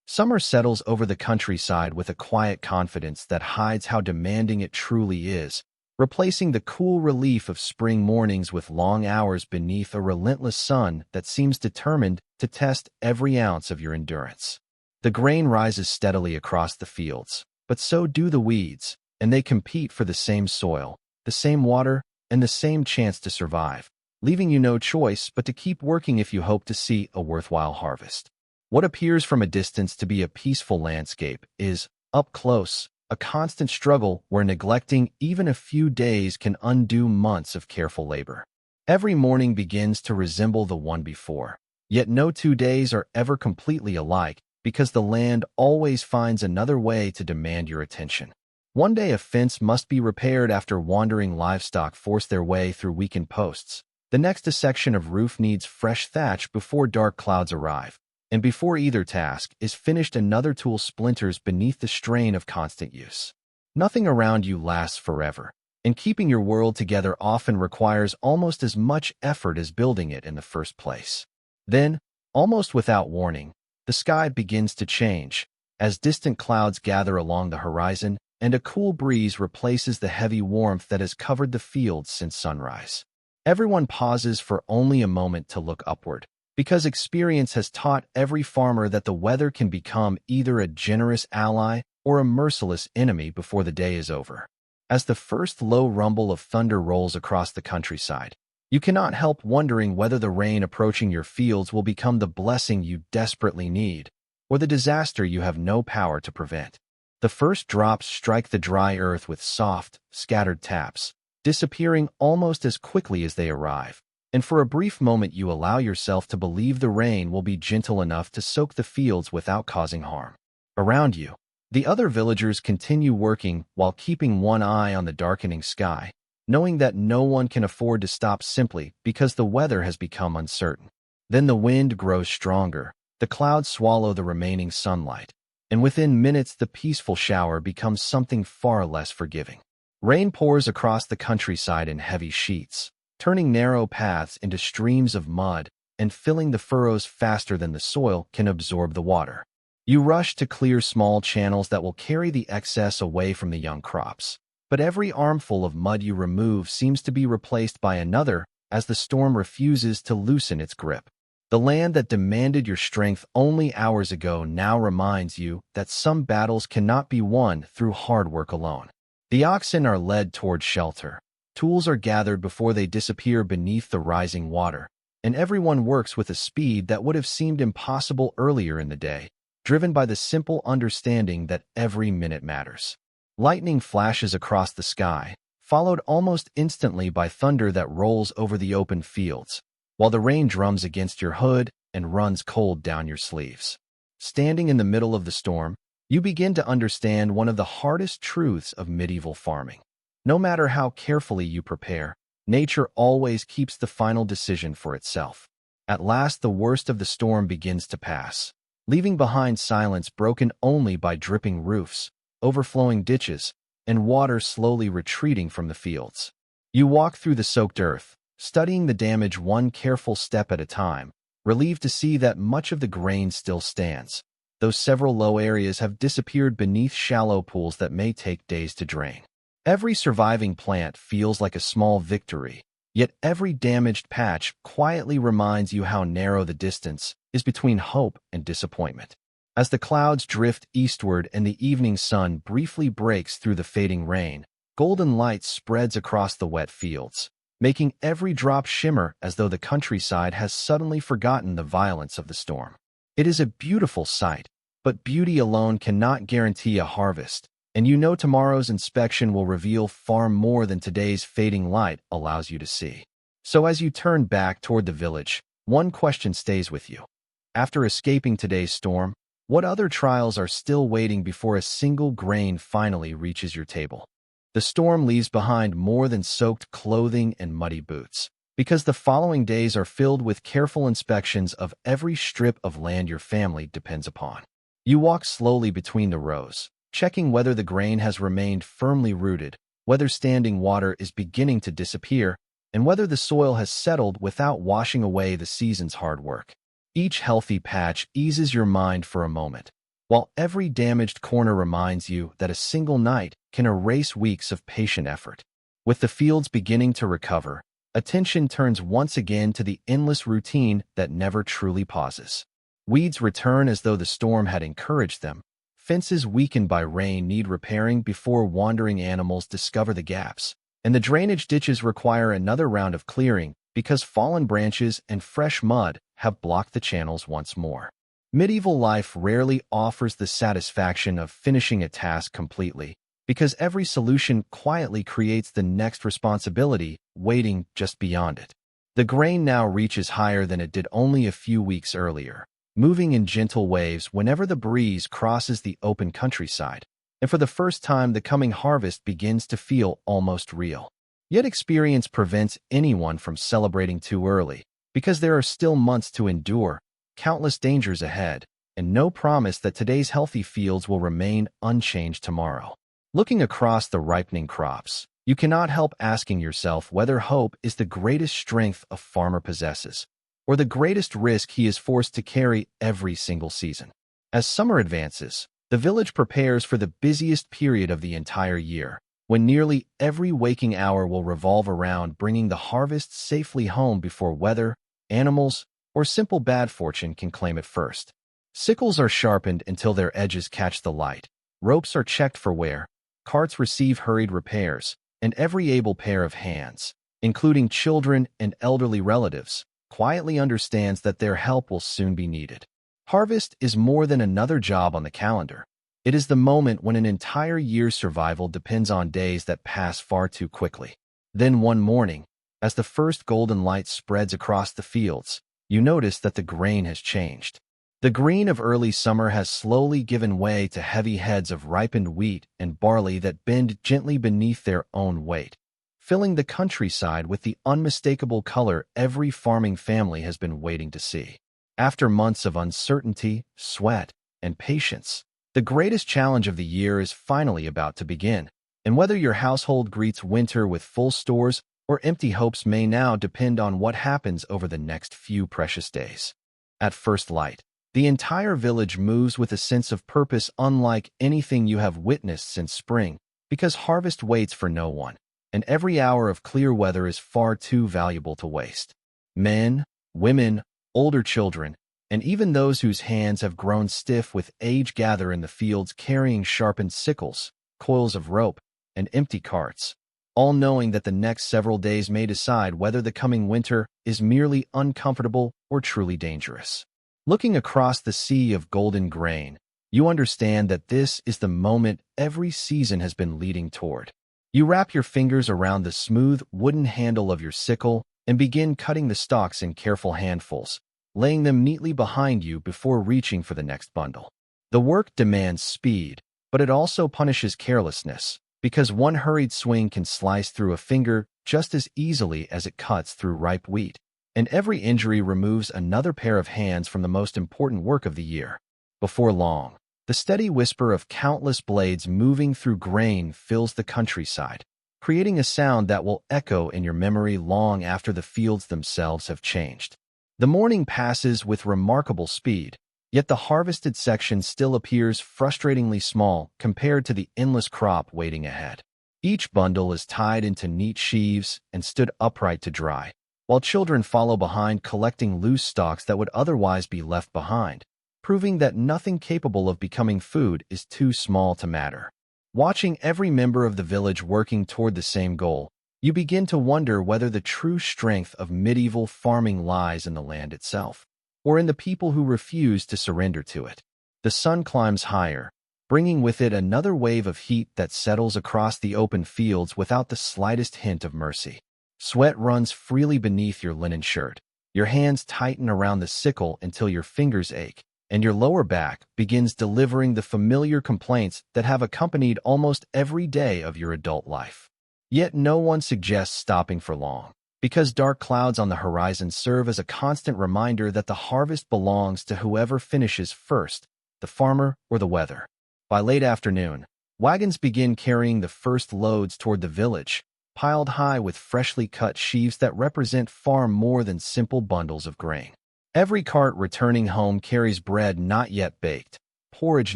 Summer settles over the countryside with a quiet confidence that hides how demanding it truly is, replacing the cool relief of spring mornings with long hours beneath a relentless sun that seems determined to test every ounce of your endurance. The grain rises steadily across the fields, but so do the weeds, and they compete for the same soil, the same water, and the same chance to survive, leaving you no choice but to keep working if you hope to see a worthwhile harvest. What appears from a distance to be a peaceful landscape is, up close, a constant struggle where neglecting even a few days can undo months of careful labor. Every morning begins to resemble the one before, yet no 2 days are ever completely alike because the land always finds another way to demand your attention. One day a fence must be repaired after wandering livestock force their way through weakened posts. The next a section of roof needs fresh thatch before dark clouds arrive. And before either task is finished, another tool splinters beneath the strain of constant use. Nothing around you lasts forever, and keeping your world together often requires almost as much effort as building it in the first place. Then, almost without warning, the sky begins to change, as distant clouds gather along the horizon, and a cool breeze replaces the heavy warmth that has covered the fields since sunrise. Everyone pauses for only a moment to look upward, because experience has taught every farmer that the weather can become either a generous ally or a merciless enemy before the day is over. As the first low rumble of thunder rolls across the countryside, you cannot help wondering whether the rain approaching your fields will become the blessing you desperately need, or the disaster you have no power to prevent. The first drops strike the dry earth with soft, scattered taps, disappearing almost as quickly as they arrive. And for a brief moment you allow yourself to believe the rain will be gentle enough to soak the fields without causing harm. Around you, the other villagers continue working while keeping one eye on the darkening sky, knowing that no one can afford to stop simply because the weather has become uncertain. Then the wind grows stronger, the clouds swallow the remaining sunlight, and within minutes the peaceful shower becomes something far less forgiving. Rain pours across the countryside in heavy sheets, turning narrow paths into streams of mud and filling the furrows faster than the soil can absorb the water. You rush to clear small channels that will carry the excess away from the young crops. But every armful of mud you remove seems to be replaced by another as the storm refuses to loosen its grip. The land that demanded your strength only hours ago now reminds you that some battles cannot be won through hard work alone. The oxen are led toward shelter. Tools are gathered before they disappear beneath the rising water, and everyone works with a speed that would have seemed impossible earlier in the day, driven by the simple understanding that every minute matters. Lightning flashes across the sky, followed almost instantly by thunder that rolls over the open fields, while the rain drums against your hood and runs cold down your sleeves. Standing in the middle of the storm, you begin to understand one of the hardest truths of medieval farming. No matter how carefully you prepare, nature always keeps the final decision for itself. At last, the worst of the storm begins to pass, leaving behind silence broken only by dripping roofs, overflowing ditches, and water slowly retreating from the fields. You walk through the soaked earth, studying the damage one careful step at a time, relieved to see that much of the grain still stands, though several low areas have disappeared beneath shallow pools that may take days to drain. Every surviving plant feels like a small victory, yet every damaged patch quietly reminds you how narrow the distance is between hope and disappointment. As the clouds drift eastward and the evening sun briefly breaks through the fading rain, golden light spreads across the wet fields, making every drop shimmer as though the countryside has suddenly forgotten the violence of the storm. It is a beautiful sight, but beauty alone cannot guarantee a harvest, and you know tomorrow's inspection will reveal far more than today's fading light allows you to see. So as you turn back toward the village, one question stays with you. After escaping today's storm, what other trials are still waiting before a single grain finally reaches your table? The storm leaves behind more than soaked clothing and muddy boots. because the following days are filled with careful inspections of every strip of land your family depends upon. You walk slowly between the rows, checking whether the grain has remained firmly rooted, whether standing water is beginning to disappear, and whether the soil has settled without washing away the season's hard work. Each healthy patch eases your mind for a moment, while every damaged corner reminds you that a single night can erase weeks of patient effort. With the fields beginning to recover, attention turns once again to the endless routine that never truly pauses. Weeds return as though the storm had encouraged them. Fences weakened by rain need repairing before wandering animals discover the gaps, and the drainage ditches require another round of clearing because fallen branches and fresh mud have blocked the channels once more. Medieval life rarely offers the satisfaction of finishing a task completely, because every solution quietly creates the next responsibility waiting just beyond it. The grain now reaches higher than it did only a few weeks earlier, moving in gentle waves whenever the breeze crosses the open countryside, and for the first time the coming harvest begins to feel almost real. Yet experience prevents anyone from celebrating too early, because there are still months to endure, countless dangers ahead, and no promise that today's healthy fields will remain unchanged tomorrow. Looking across the ripening crops, you cannot help asking yourself whether hope is the greatest strength a farmer possesses, or the greatest risk he is forced to carry every single season. As summer advances, the village prepares for the busiest period of the entire year, when nearly every waking hour will revolve around bringing the harvest safely home before weather, animals, or simple bad fortune can claim it first. Sickles are sharpened until their edges catch the light, ropes are checked for wear, carts receive hurried repairs, and every able pair of hands, including children and elderly relatives, quietly understands that their help will soon be needed. Harvest is more than another job on the calendar. It is the moment when an entire year's survival depends on days that pass far too quickly. Then one morning, as the first golden light spreads across the fields, you notice that the grain has changed. The green of early summer has slowly given way to heavy heads of ripened wheat and barley that bend gently beneath their own weight, filling the countryside with the unmistakable color every farming family has been waiting to see. After months of uncertainty, sweat, and patience, the greatest challenge of the year is finally about to begin, and whether your household greets winter with full stores or empty hopes may now depend on what happens over the next few precious days. At first light, the entire village moves with a sense of purpose unlike anything you have witnessed since spring, because harvest waits for no one, and every hour of clear weather is far too valuable to waste. Men, women, older children, and even those whose hands have grown stiff with age gather in the fields carrying sharpened sickles, coils of rope, and empty carts, all knowing that the next several days may decide whether the coming winter is merely uncomfortable or truly dangerous. Looking across the sea of golden grain, you understand that this is the moment every season has been leading toward. You wrap your fingers around the smooth wooden handle of your sickle and begin cutting the stalks in careful handfuls, laying them neatly behind you before reaching for the next bundle. The work demands speed, but it also punishes carelessness, because one hurried swing can slice through a finger just as easily as it cuts through ripe wheat, and every injury removes another pair of hands from the most important work of the year. Before long, the steady whisper of countless blades moving through grain fills the countryside, creating a sound that will echo in your memory long after the fields themselves have changed. The morning passes with remarkable speed, yet the harvested section still appears frustratingly small compared to the endless crop waiting ahead. Each bundle is tied into neat sheaves and stood upright to dry, while children follow behind collecting loose stalks that would otherwise be left behind, proving that nothing capable of becoming food is too small to matter. Watching every member of the village working toward the same goal, you begin to wonder whether the true strength of medieval farming lies in the land itself, or in the people who refuse to surrender to it. The sun climbs higher, bringing with it another wave of heat that settles across the open fields without the slightest hint of mercy. Sweat runs freely beneath your linen shirt. Your hands tighten around the sickle until your fingers ache, and your lower back begins delivering the familiar complaints that have accompanied almost every day of your adult life. Yet no one suggests stopping for long. because dark clouds on the horizon serve as a constant reminder that the harvest belongs to whoever finishes first, the farmer or the weather. By late afternoon, wagons begin carrying the first loads toward the village, piled high with freshly cut sheaves that represent far more than simple bundles of grain. Every cart returning home carries bread not yet baked, porridge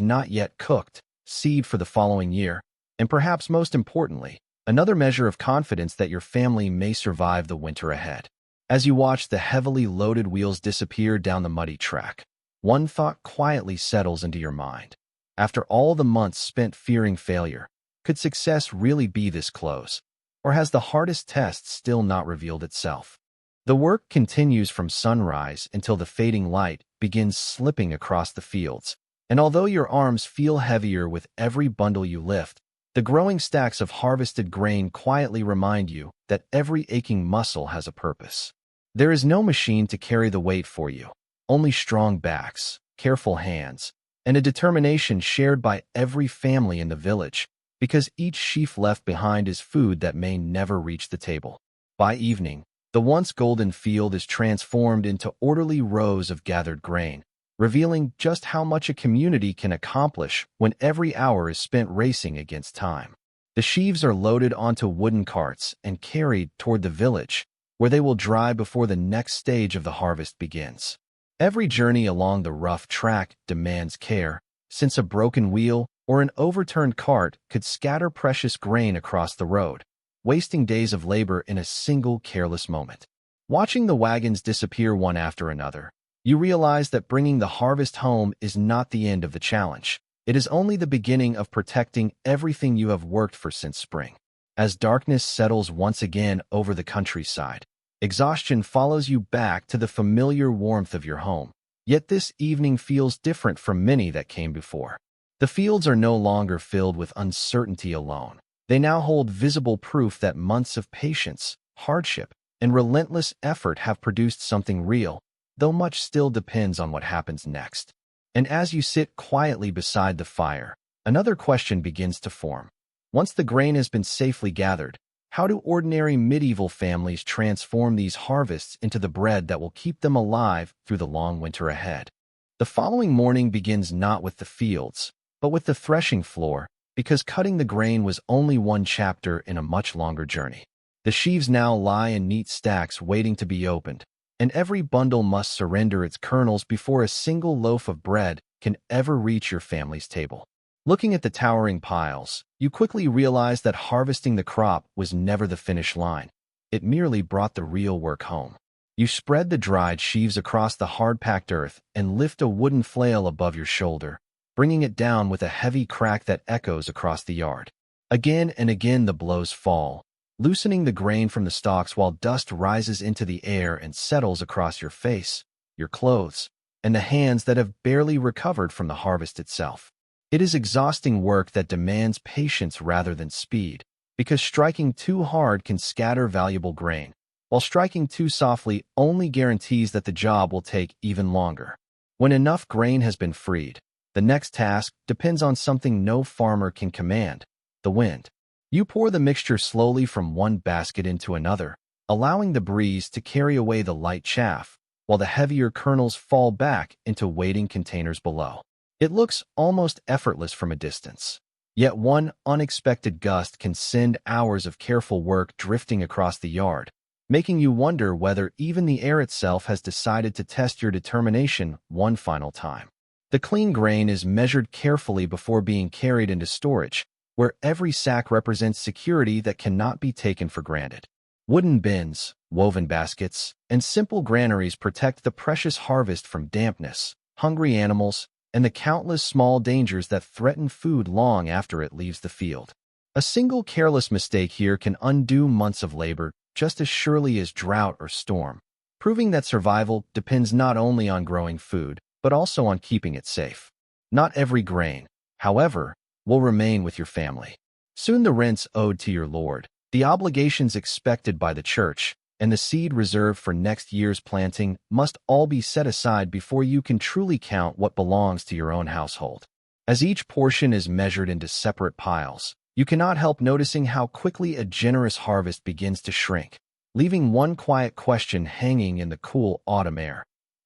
not yet cooked, seed for the following year, and perhaps most importantly, another measure of confidence that your family may survive the winter ahead. As you watch the heavily loaded wheels disappear down the muddy track, one thought quietly settles into your mind. After all the months spent fearing failure, could success really be this close? Or has the hardest test still not revealed itself? The work continues from sunrise until the fading light begins slipping across the fields, and although your arms feel heavier with every bundle you lift, the growing stacks of harvested grain quietly remind you that every aching muscle has a purpose. There is no machine to carry the weight for you, only strong backs, careful hands, and a determination shared by every family in the village, because each sheaf left behind is food that may never reach the table. By evening, the once golden field is transformed into orderly rows of gathered grain, revealing just how much a community can accomplish when every hour is spent racing against time. The sheaves are loaded onto wooden carts and carried toward the village, where they will dry before the next stage of the harvest begins. Every journey along the rough track demands care, since a broken wheel or an overturned cart could scatter precious grain across the road, wasting days of labor in a single careless moment. Watching the wagons disappear one after another, you realize that bringing the harvest home is not the end of the challenge. It is only the beginning of protecting everything you have worked for since spring. As darkness settles once again over the countryside, exhaustion follows you back to the familiar warmth of your home. Yet this evening feels different from many that came before. The fields are no longer filled with uncertainty alone. They now hold visible proof that months of patience, hardship, and relentless effort have produced something real, though much still depends on what happens next. And as you sit quietly beside the fire, another question begins to form. Once the grain has been safely gathered, how do ordinary medieval families transform these harvests into the bread that will keep them alive through the long winter ahead? The following morning begins not with the fields, but with the threshing floor, because cutting the grain was only one chapter in a much longer journey. The sheaves now lie in neat stacks waiting to be opened, and every bundle must surrender its kernels before a single loaf of bread can ever reach your family's table. Looking at the towering piles, you quickly realize that harvesting the crop was never the finish line. It merely brought the real work home. You spread the dried sheaves across the hard-packed earth and lift a wooden flail above your shoulder, bringing it down with a heavy crack that echoes across the yard. Again and again the blows fall, loosening the grain from the stalks while dust rises into the air and settles across your face, your clothes, and the hands that have barely recovered from the harvest itself. It is exhausting work that demands patience rather than speed, because striking too hard can scatter valuable grain, while striking too softly only guarantees that the job will take even longer. When enough grain has been freed, the next task depends on something no farmer can command: the wind. You pour the mixture slowly from one basket into another, allowing the breeze to carry away the light chaff, while the heavier kernels fall back into waiting containers below. It looks almost effortless from a distance. Yet one unexpected gust can send hours of careful work drifting across the yard, making you wonder whether even the air itself has decided to test your determination one final time. The clean grain is measured carefully before being carried into storage, where every sack represents security that cannot be taken for granted. Wooden bins, woven baskets, and simple granaries protect the precious harvest from dampness, hungry animals, and the countless small dangers that threaten food long after it leaves the field. A single careless mistake here can undo months of labor just as surely as drought or storm, proving that survival depends not only on growing food, but also on keeping it safe. Not every grain, however, will remain with your family. Soon the rents owed to your Lord, the obligations expected by the church, and the seed reserved for next year's planting must all be set aside before you can truly count what belongs to your own household. As each portion is measured into separate piles, you cannot help noticing how quickly a generous harvest begins to shrink. leaving one quiet question hanging in the cool autumn air.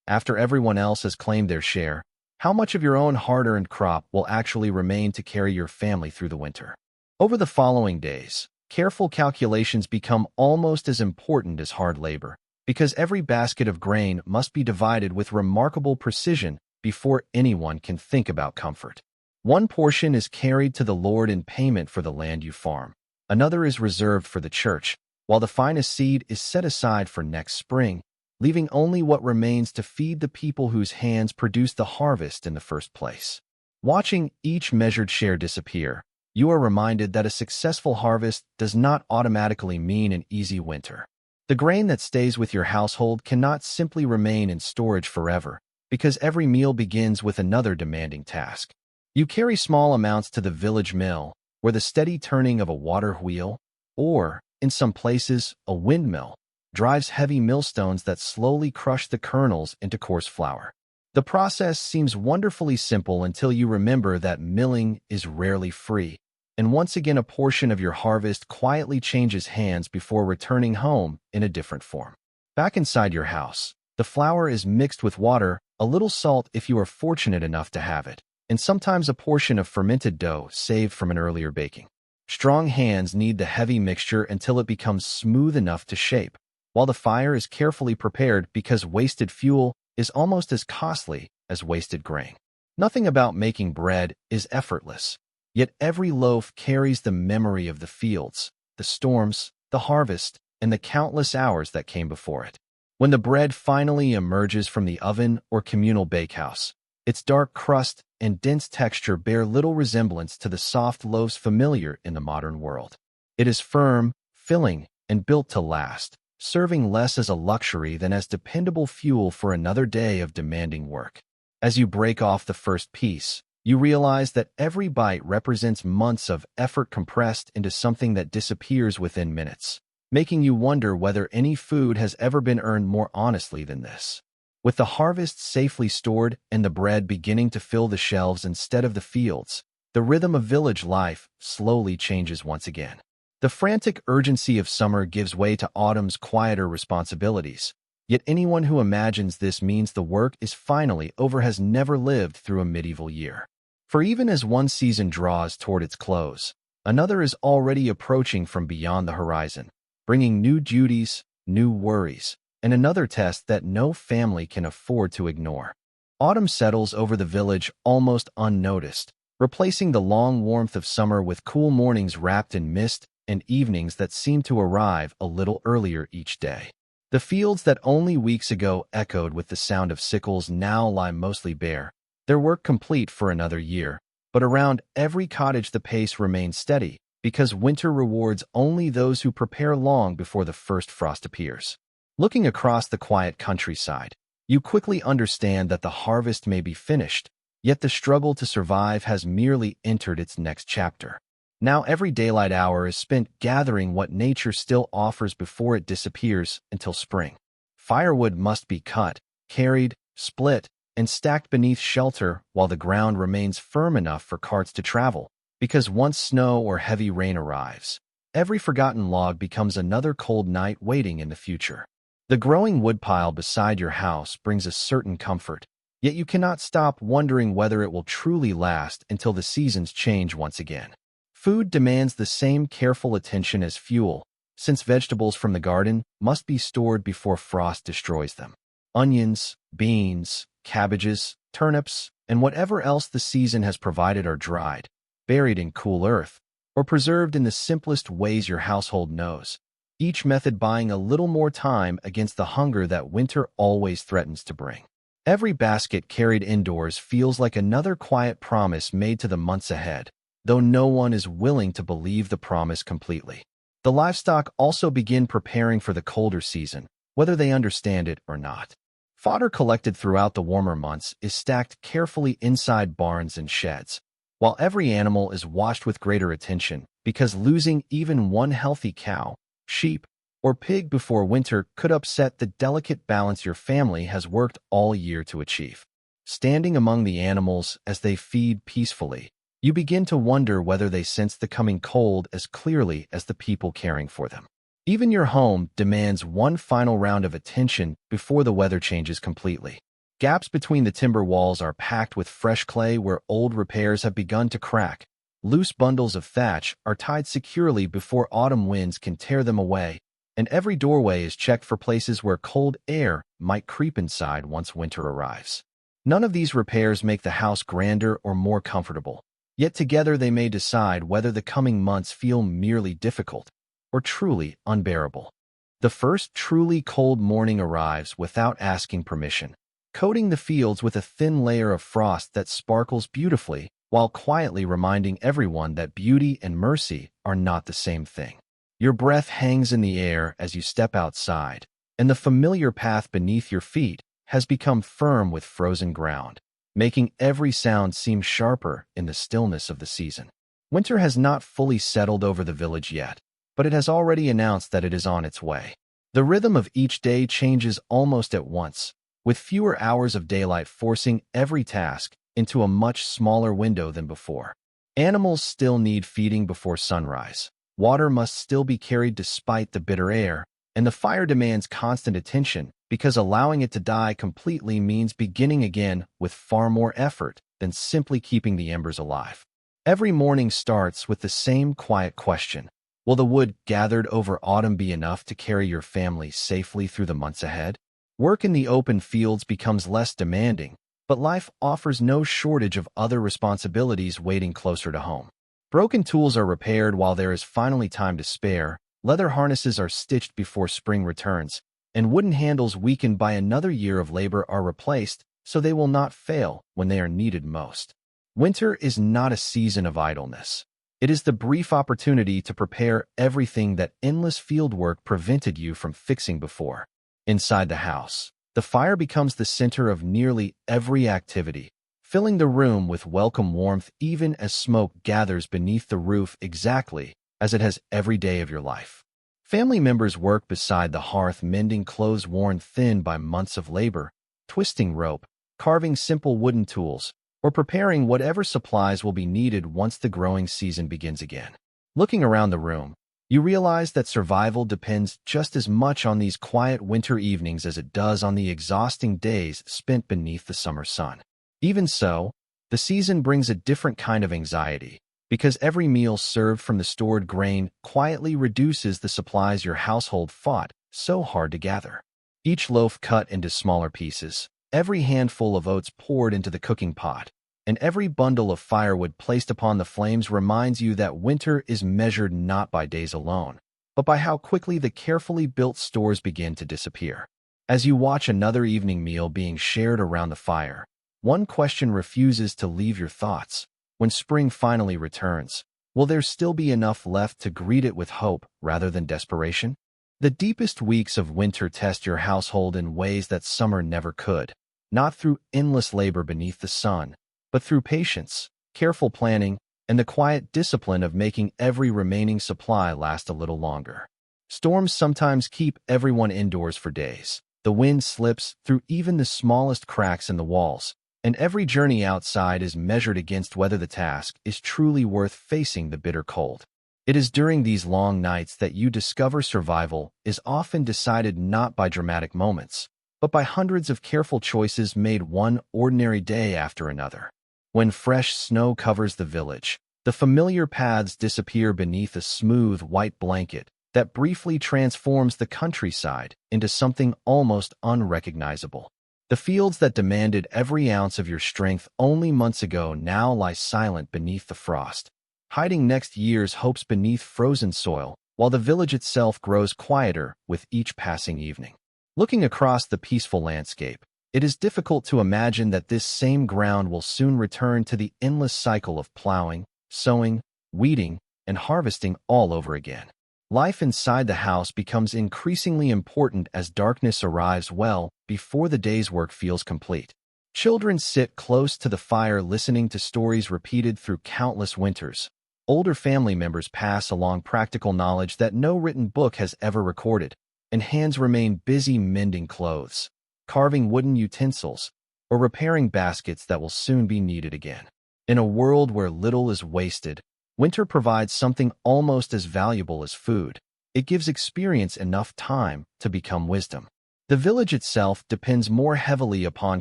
After everyone else has claimed their share, how much of your own hard-earned crop will actually remain to carry your family through the winter? Over the following days, careful calculations become almost as important as hard labor, because every basket of grain must be divided with remarkable precision before anyone can think about comfort. One portion is carried to the Lord in payment for the land you farm. Another is reserved for the church, while the finest seed is set aside for next spring, leaving only what remains to feed the people whose hands produced the harvest in the first place. Watching each measured share disappear, you are reminded that a successful harvest does not automatically mean an easy winter. The grain that stays with your household cannot simply remain in storage forever, because every meal begins with another demanding task. You carry small amounts to the village mill, where the steady turning of a water wheel, or, in some places, a windmill, drives heavy millstones that slowly crush the kernels into coarse flour. The process seems wonderfully simple until you remember that milling is rarely free, and once again a portion of your harvest quietly changes hands before returning home in a different form. Back inside your house, the flour is mixed with water, a little salt if you are fortunate enough to have it, and sometimes a portion of fermented dough saved from an earlier baking. Strong hands knead the heavy mixture until it becomes smooth enough to shape, while the fire is carefully prepared because wasted fuel is almost as costly as wasted grain. Nothing about making bread is effortless, yet every loaf carries the memory of the fields, the storms, the harvest, and the countless hours that came before it. When the bread finally emerges from the oven or communal bakehouse, its dark crust and dense texture bear little resemblance to the soft loaves familiar in the modern world. It is firm, filling, and built to last, serving less as a luxury than as dependable fuel for another day of demanding work. As you break off the first piece, you realize that every bite represents months of effort compressed into something that disappears within minutes, making you wonder whether any food has ever been earned more honestly than this. With the harvest safely stored and the bread beginning to fill the shelves instead of the fields, the rhythm of village life slowly changes once again. The frantic urgency of summer gives way to autumn's quieter responsibilities, yet anyone who imagines this means the work is finally over has never lived through a medieval year. For even as one season draws toward its close, another is already approaching from beyond the horizon, bringing new duties, new worries, and another test that no family can afford to ignore. Autumn settles over the village almost unnoticed, replacing the long warmth of summer with cool mornings wrapped in mist and evenings that seem to arrive a little earlier each day. The fields that only weeks ago echoed with the sound of sickles now lie mostly bare, their work complete for another year, but around every cottage the pace remains steady, because winter rewards only those who prepare long before the first frost appears. Looking across the quiet countryside, you quickly understand that the harvest may be finished, yet the struggle to survive has merely entered its next chapter. Now every daylight hour is spent gathering what nature still offers before it disappears until spring. Firewood must be cut, carried, split, and stacked beneath shelter while the ground remains firm enough for carts to travel, because once snow or heavy rain arrives, every forgotten log becomes another cold night waiting in the future. The growing woodpile beside your house brings a certain comfort, yet you cannot stop wondering whether it will truly last until the seasons change once again. Food demands the same careful attention as fuel, since vegetables from the garden must be stored before frost destroys them. Onions, beans, cabbages, turnips, and whatever else the season has provided are dried, buried in cool earth, or preserved in the simplest ways your household knows, each method buying a little more time against the hunger that winter always threatens to bring. Every basket carried indoors feels like another quiet promise made to the months ahead, though no one is willing to believe the promise completely. The livestock also begin preparing for the colder season, whether they understand it or not. Fodder collected throughout the warmer months is stacked carefully inside barns and sheds, while every animal is watched with greater attention, because losing even one healthy cow, sheep, or pig before winter could upset the delicate balance your family has worked all year to achieve. Standing among the animals as they feed peacefully, you begin to wonder whether they sense the coming cold as clearly as the people caring for them. Even your home demands one final round of attention before the weather changes completely. Gaps between the timber walls are packed with fresh clay where old repairs have begun to crack. Loose bundles of thatch are tied securely before autumn winds can tear them away, and every doorway is checked for places where cold air might creep inside once winter arrives. None of these repairs make the house grander or more comfortable, yet together they may decide whether the coming months feel merely difficult or truly unbearable. The first truly cold morning arrives without asking permission, coating the fields with a thin layer of frost that sparkles beautifully, while quietly reminding everyone that beauty and mercy are not the same thing. Your breath hangs in the air as you step outside, and the familiar path beneath your feet has become firm with frozen ground, making every sound seem sharper in the stillness of the season. Winter has not fully settled over the village yet, but it has already announced that it is on its way. The rhythm of each day changes almost at once, with fewer hours of daylight forcing every task into a much smaller window than before. Animals still need feeding before sunrise. Water must still be carried despite the bitter air, and the fire demands constant attention because allowing it to die completely means beginning again with far more effort than simply keeping the embers alive. Every morning starts with the same quiet question: will the wood gathered over autumn be enough to carry your family safely through the months ahead? Work in the open fields becomes less demanding, but life offers no shortage of other responsibilities waiting closer to home. Broken tools are repaired while there is finally time to spare, leather harnesses are stitched before spring returns, and wooden handles weakened by another year of labor are replaced so they will not fail when they are needed most. Winter is not a season of idleness. It is the brief opportunity to prepare everything that endless fieldwork prevented you from fixing before. Inside the house, the fire becomes the center of nearly every activity, filling the room with welcome warmth even as smoke gathers beneath the roof exactly as it has every day of your life. Family members work beside the hearth mending clothes worn thin by months of labor, twisting rope, carving simple wooden tools, or preparing whatever supplies will be needed once the growing season begins again. Looking around the room, you realize that survival depends just as much on these quiet winter evenings as it does on the exhausting days spent beneath the summer sun. Even so, the season brings a different kind of anxiety, because every meal served from the stored grain quietly reduces the supplies your household fought so hard to gather. Each loaf cut into smaller pieces, every handful of oats poured into the cooking pot, and every bundle of firewood placed upon the flames reminds you that winter is measured not by days alone, but by how quickly the carefully built stores begin to disappear. As you watch another evening meal being shared around the fire, one question refuses to leave your thoughts. When spring finally returns, will there still be enough left to greet it with hope rather than desperation? The deepest weeks of winter test your household in ways that summer never could, not through endless labor beneath the sun, but through patience, careful planning, and the quiet discipline of making every remaining supply last a little longer. Storms sometimes keep everyone indoors for days. The wind slips through even the smallest cracks in the walls, and every journey outside is measured against whether the task is truly worth facing the bitter cold. It is during these long nights that you discover survival is often decided not by dramatic moments, but by hundreds of careful choices made one ordinary day after another. When fresh snow covers the village, the familiar paths disappear beneath a smooth white blanket that briefly transforms the countryside into something almost unrecognizable. The fields that demanded every ounce of your strength only months ago now lie silent beneath the frost, hiding next year's hopes beneath frozen soil, while the village itself grows quieter with each passing evening. Looking across the peaceful landscape, it is difficult to imagine that this same ground will soon return to the endless cycle of plowing, sowing, weeding, and harvesting all over again. Life inside the house becomes increasingly important as darkness arrives well before the day's work feels complete. Children sit close to the fire listening to stories repeated through countless winters. Older family members pass along practical knowledge that no written book has ever recorded, and hands remain busy mending clothes, carving wooden utensils, or repairing baskets that will soon be needed again. In a world where little is wasted, winter provides something almost as valuable as food. it gives experience enough time to become wisdom. The village itself depends more heavily upon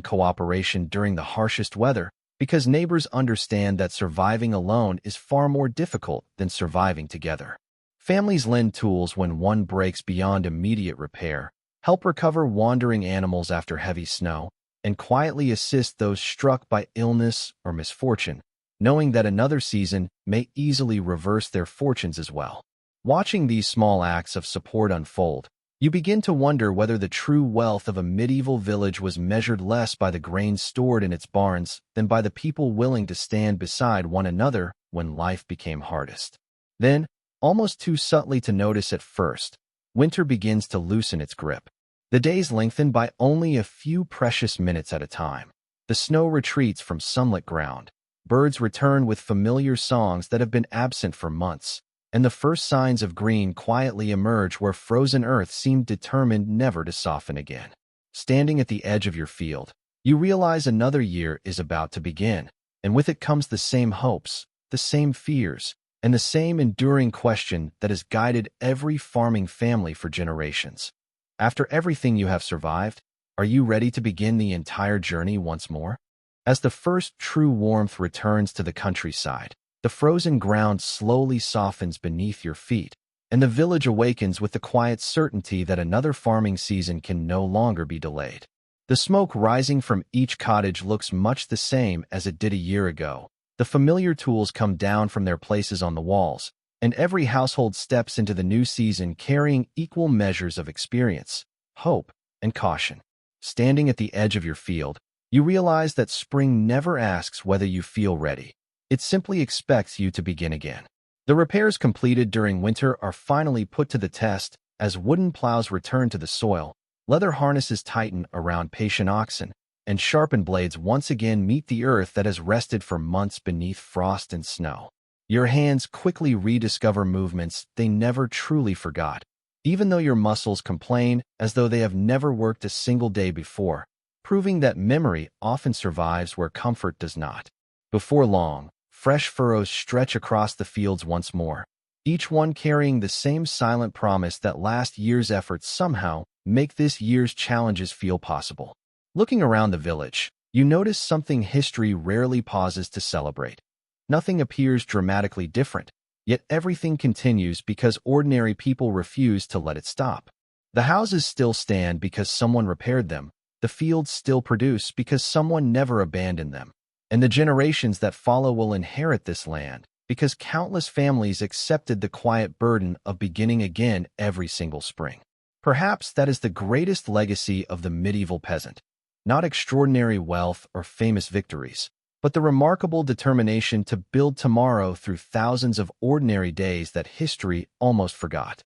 cooperation during the harshest weather because neighbors understand that surviving alone is far more difficult than surviving together. Families lend tools when one breaks beyond immediate repair, help recover wandering animals after heavy snow, and quietly assist those struck by illness or misfortune, knowing that another season may easily reverse their fortunes as well. Watching these small acts of support unfold, you begin to wonder whether the true wealth of a medieval village was measured less by the grain stored in its barns than by the people willing to stand beside one another when life became hardest. Then, almost too subtly to notice at first, winter begins to loosen its grip. The days lengthen by only a few precious minutes at a time. The snow retreats from sunlit ground. Birds return with familiar songs that have been absent for months, and the first signs of green quietly emerge where frozen earth seemed determined never to soften again. Standing at the edge of your field, you realize another year is about to begin, and with it comes the same hopes, the same fears, and the same enduring question that has guided every farming family for generations. After everything you have survived, are you ready to begin the entire journey once more? As the first true warmth returns to the countryside, the frozen ground slowly softens beneath your feet, and the village awakens with the quiet certainty that another farming season can no longer be delayed. The smoke rising from each cottage looks much the same as it did a year ago. The familiar tools come down from their places on the walls, and every household steps into the new season carrying equal measures of experience, hope, and caution. Standing at the edge of your field, you realize that spring never asks whether you feel ready. It simply expects you to begin again. The repairs completed during winter are finally put to the test as wooden plows return to the soil, leather harnesses tighten around patient oxen, and sharpened blades once again meet the earth that has rested for months beneath frost and snow. Your hands quickly rediscover movements they never truly forgot, even though your muscles complain as though they have never worked a single day before, proving that memory often survives where comfort does not. Before long, fresh furrows stretch across the fields once more, each one carrying the same silent promise that last year's efforts somehow make this year's challenges feel possible. Looking around the village, you notice something history rarely pauses to celebrate. Nothing appears dramatically different, yet everything continues because ordinary people refuse to let it stop. The houses still stand because someone repaired them, the fields still produce because someone never abandoned them, and the generations that follow will inherit this land because countless families accepted the quiet burden of beginning again every single spring. Perhaps that is the greatest legacy of the medieval peasant. Not extraordinary wealth or famous victories, but the remarkable determination to build tomorrow through thousands of ordinary days that history almost forgot.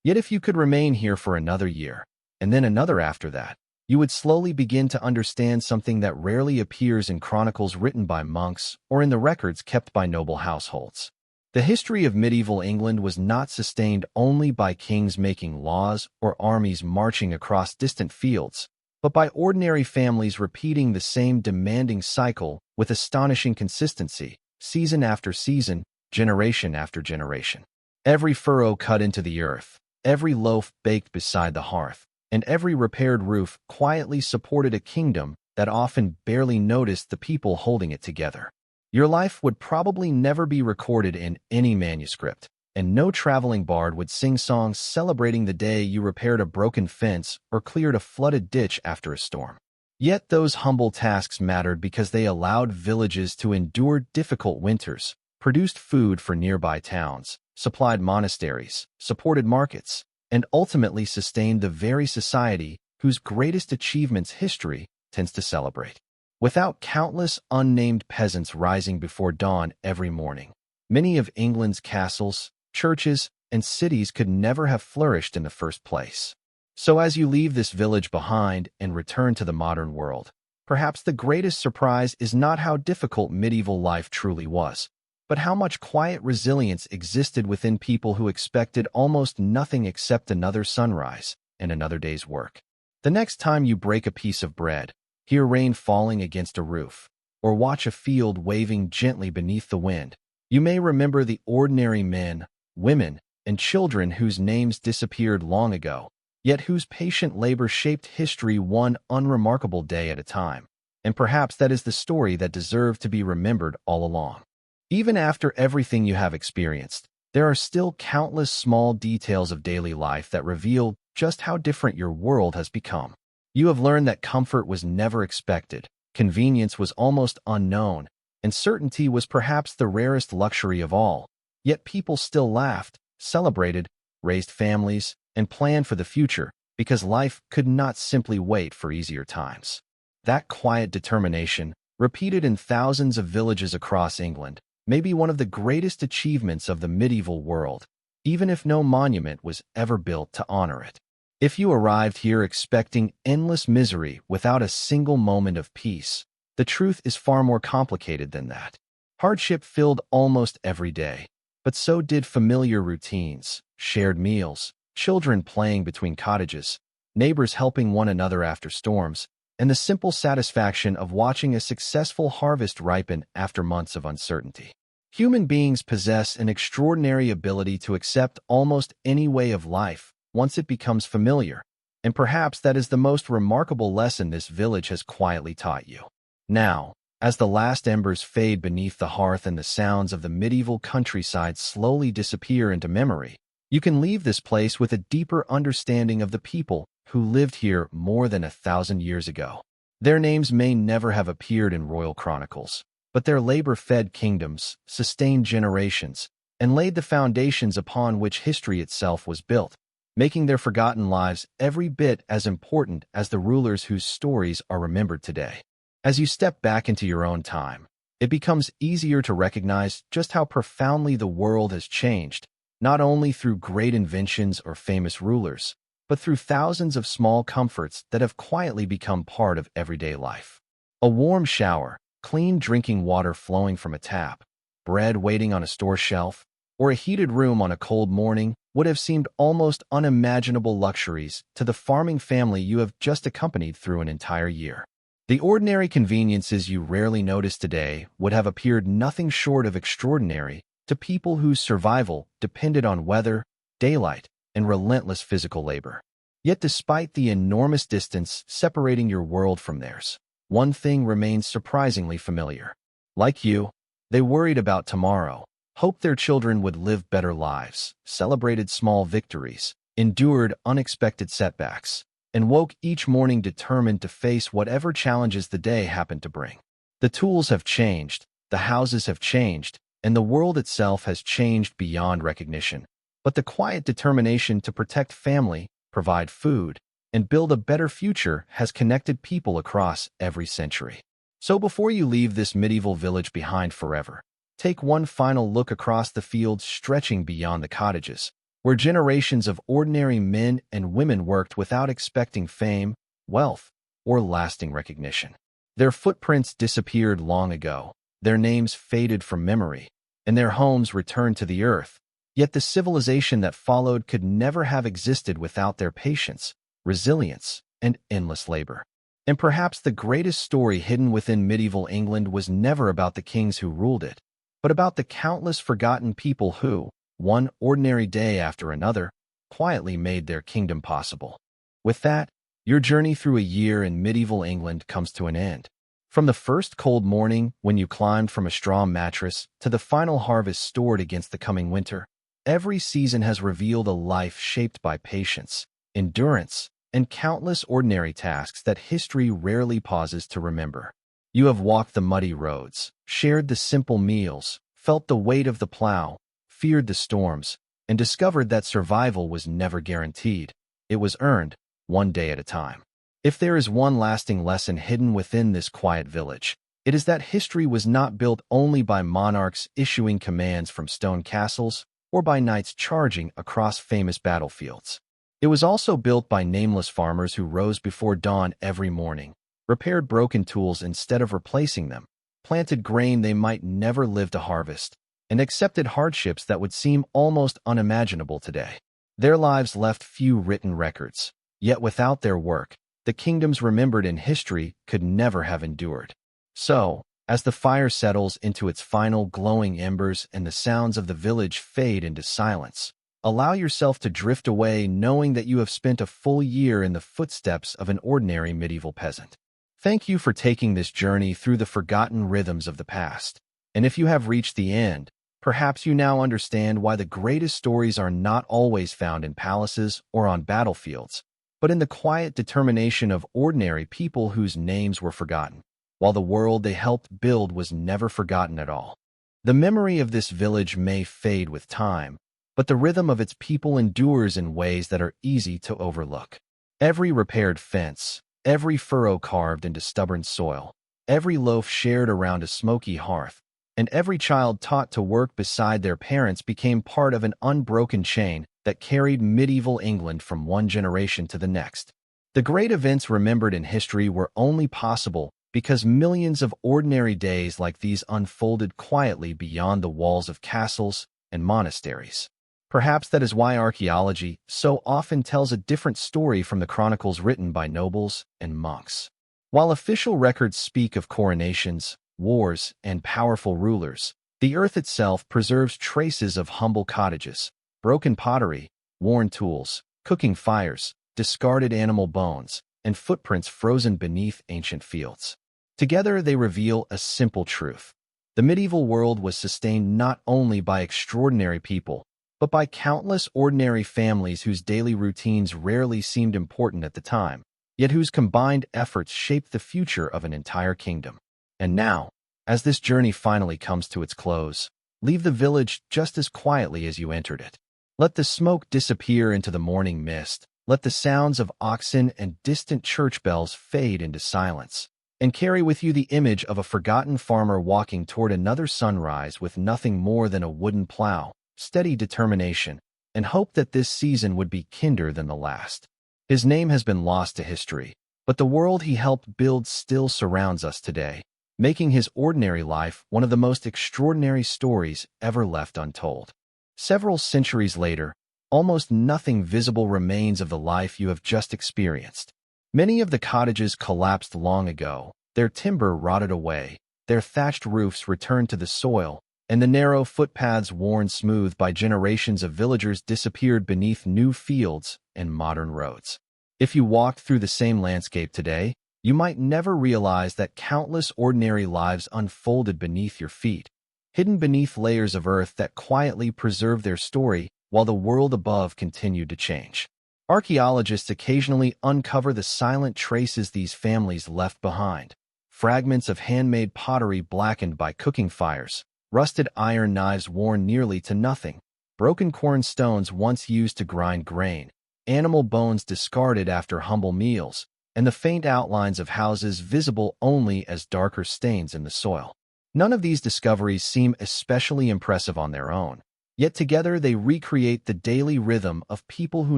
Yet if you could remain here for another year, and then another after that, you would slowly begin to understand something that rarely appears in chronicles written by monks or in the records kept by noble households. The history of medieval England was not sustained only by kings making laws or armies marching across distant fields, but by ordinary families repeating the same demanding cycle with astonishing consistency, season after season, generation after generation. Every furrow cut into the earth, every loaf baked beside the hearth, and every repaired roof quietly supported a kingdom that often barely noticed the people holding it together. Your life would probably never be recorded in any manuscript, and no traveling bard would sing songs celebrating the day you repaired a broken fence or cleared a flooded ditch after a storm. Yet those humble tasks mattered because they allowed villages to endure difficult winters, produced food for nearby towns, supplied monasteries, supported markets, and ultimately sustained the very society whose greatest achievements history tends to celebrate. Without countless unnamed peasants rising before dawn every morning, many of England's castles, churches, and cities could never have flourished in the first place. So as you leave this village behind and return to the modern world, perhaps the greatest surprise is not how difficult medieval life truly was, but how much quiet resilience existed within people who expected almost nothing except another sunrise and another day's work. The next time you break a piece of bread, hear rain falling against a roof, or watch a field waving gently beneath the wind, you may remember the ordinary men, women, and children whose names disappeared long ago, yet whose patient labor shaped history one unremarkable day at a time. And perhaps that is the story that deserved to be remembered all along. Even after everything you have experienced, there are still countless small details of daily life that reveal just how different your world has become. You have learned that comfort was never expected, convenience was almost unknown, and certainty was perhaps the rarest luxury of all. Yet people still laughed, celebrated, raised families, and planned for the future because life could not simply wait for easier times. That quiet determination, repeated in thousands of villages across England, may be one of the greatest achievements of the medieval world, even if no monument was ever built to honor it. If you arrived here expecting endless misery without a single moment of peace, the truth is far more complicated than that. Hardship filled almost every day, but so did familiar routines, shared meals, children playing between cottages, neighbors helping one another after storms, and the simple satisfaction of watching a successful harvest ripen after months of uncertainty. Human beings possess an extraordinary ability to accept almost any way of life once it becomes familiar, and perhaps that is the most remarkable lesson this village has quietly taught you. Now, as the last embers fade beneath the hearth and the sounds of the medieval countryside slowly disappear into memory, you can leave this place with a deeper understanding of the people who lived here more than 1,000 years ago. Their names may never have appeared in royal chronicles, but their labor fed kingdoms, sustained generations, and laid the foundations upon which history itself was built, making their forgotten lives every bit as important as the rulers whose stories are remembered today. As you step back into your own time, it becomes easier to recognize just how profoundly the world has changed, not only through great inventions or famous rulers, but through thousands of small comforts that have quietly become part of everyday life. A warm shower, clean drinking water flowing from a tap, bread waiting on a store shelf, or a heated room on a cold morning would have seemed almost unimaginable luxuries to the farming family you have just accompanied through an entire year. The ordinary conveniences you rarely notice today would have appeared nothing short of extraordinary to people whose survival depended on weather, daylight, and relentless physical labor. Yet despite the enormous distance separating your world from theirs, one thing remains surprisingly familiar. Like you, they worried about tomorrow, hoped their children would live better lives, celebrated small victories, endured unexpected setbacks, and woke each morning determined to face whatever challenges the day happened to bring. The tools have changed, the houses have changed, and the world itself has changed beyond recognition. But the quiet determination to protect family, provide food, and build a better future has connected people across every century. So before you leave this medieval village behind forever, take one final look across the fields stretching beyond the cottages, where generations of ordinary men and women worked without expecting fame, wealth, or lasting recognition. Their footprints disappeared long ago, their names faded from memory, and their homes returned to the earth. Yet the civilization that followed could never have existed without their patience, resilience, and endless labor. And perhaps the greatest story hidden within medieval England was never about the kings who ruled it, but about the countless forgotten people who, one ordinary day after another, quietly made their kingdom possible. With that, your journey through a year in medieval England comes to an end. From the first cold morning when you climbed from a straw mattress to the final harvest stored against the coming winter, every season has revealed a life shaped by patience, endurance, and countless ordinary tasks that history rarely pauses to remember. You have walked the muddy roads, shared the simple meals, felt the weight of the plow, feared the storms, and discovered that survival was never guaranteed. It was earned, one day at a time. If there is one lasting lesson hidden within this quiet village, it is that history was not built only by monarchs issuing commands from stone castles or by knights charging across famous battlefields. It was also built by nameless farmers who rose before dawn every morning, repaired broken tools instead of replacing them, planted grain they might never live to harvest, and accepted hardships that would seem almost unimaginable today. Their lives left few written records, yet without their work, the kingdoms remembered in history could never have endured. So, as the fire settles into its final glowing embers and the sounds of the village fade into silence, Allow yourself to drift away knowing that you have spent a full year in the footsteps of an ordinary medieval peasant. Thank you for taking this journey through the forgotten rhythms of the past. And if you have reached the end, perhaps you now understand why the greatest stories are not always found in palaces or on battlefields, but in the quiet determination of ordinary people whose names were forgotten, while the world they helped build was never forgotten at all. The memory of this village may fade with time, but the rhythm of its people endures in ways that are easy to overlook. Every repaired fence, every furrow carved into stubborn soil, every loaf shared around a smoky hearth, and every child taught to work beside their parents became part of an unbroken chain that carried medieval England from one generation to the next. The great events remembered in history were only possible because millions of ordinary days like these unfolded quietly beyond the walls of castles and monasteries. Perhaps that is why archaeology so often tells a different story from the chronicles written by nobles and monks. While official records speak of coronations, wars, and powerful rulers, the earth itself preserves traces of humble cottages, broken pottery, worn tools, cooking fires, discarded animal bones, and footprints frozen beneath ancient fields. Together they reveal a simple truth. The medieval world was sustained not only by extraordinary people, but by countless ordinary families whose daily routines rarely seemed important at the time, yet whose combined efforts shaped the future of an entire kingdom. And now, as this journey finally comes to its close, leave the village just as quietly as you entered it. Let the smoke disappear into the morning mist, let the sounds of oxen and distant church bells fade into silence, and carry with you the image of a forgotten farmer walking toward another sunrise with nothing more than a wooden plow, steady determination, and hope that this season would be kinder than the last. His name has been lost to history, but the world he helped build still surrounds us today, making his ordinary life one of the most extraordinary stories ever left untold. Several centuries later, almost nothing visible remains of the life you have just experienced. Many of the cottages collapsed long ago, their timber rotted away, their thatched roofs returned to the soil, and the narrow footpaths worn smooth by generations of villagers disappeared beneath new fields and modern roads. If you walked through the same landscape today, you might never realize that countless ordinary lives unfolded beneath your feet, hidden beneath layers of earth that quietly preserved their story while the world above continued to change. Archaeologists occasionally uncover the silent traces these families left behind: fragments of handmade pottery blackened by cooking fires, rusted iron knives worn nearly to nothing, broken corn stones once used to grind grain, animal bones discarded after humble meals, and the faint outlines of houses visible only as darker stains in the soil. None of these discoveries seem especially impressive on their own, yet together they recreate the daily rhythm of people who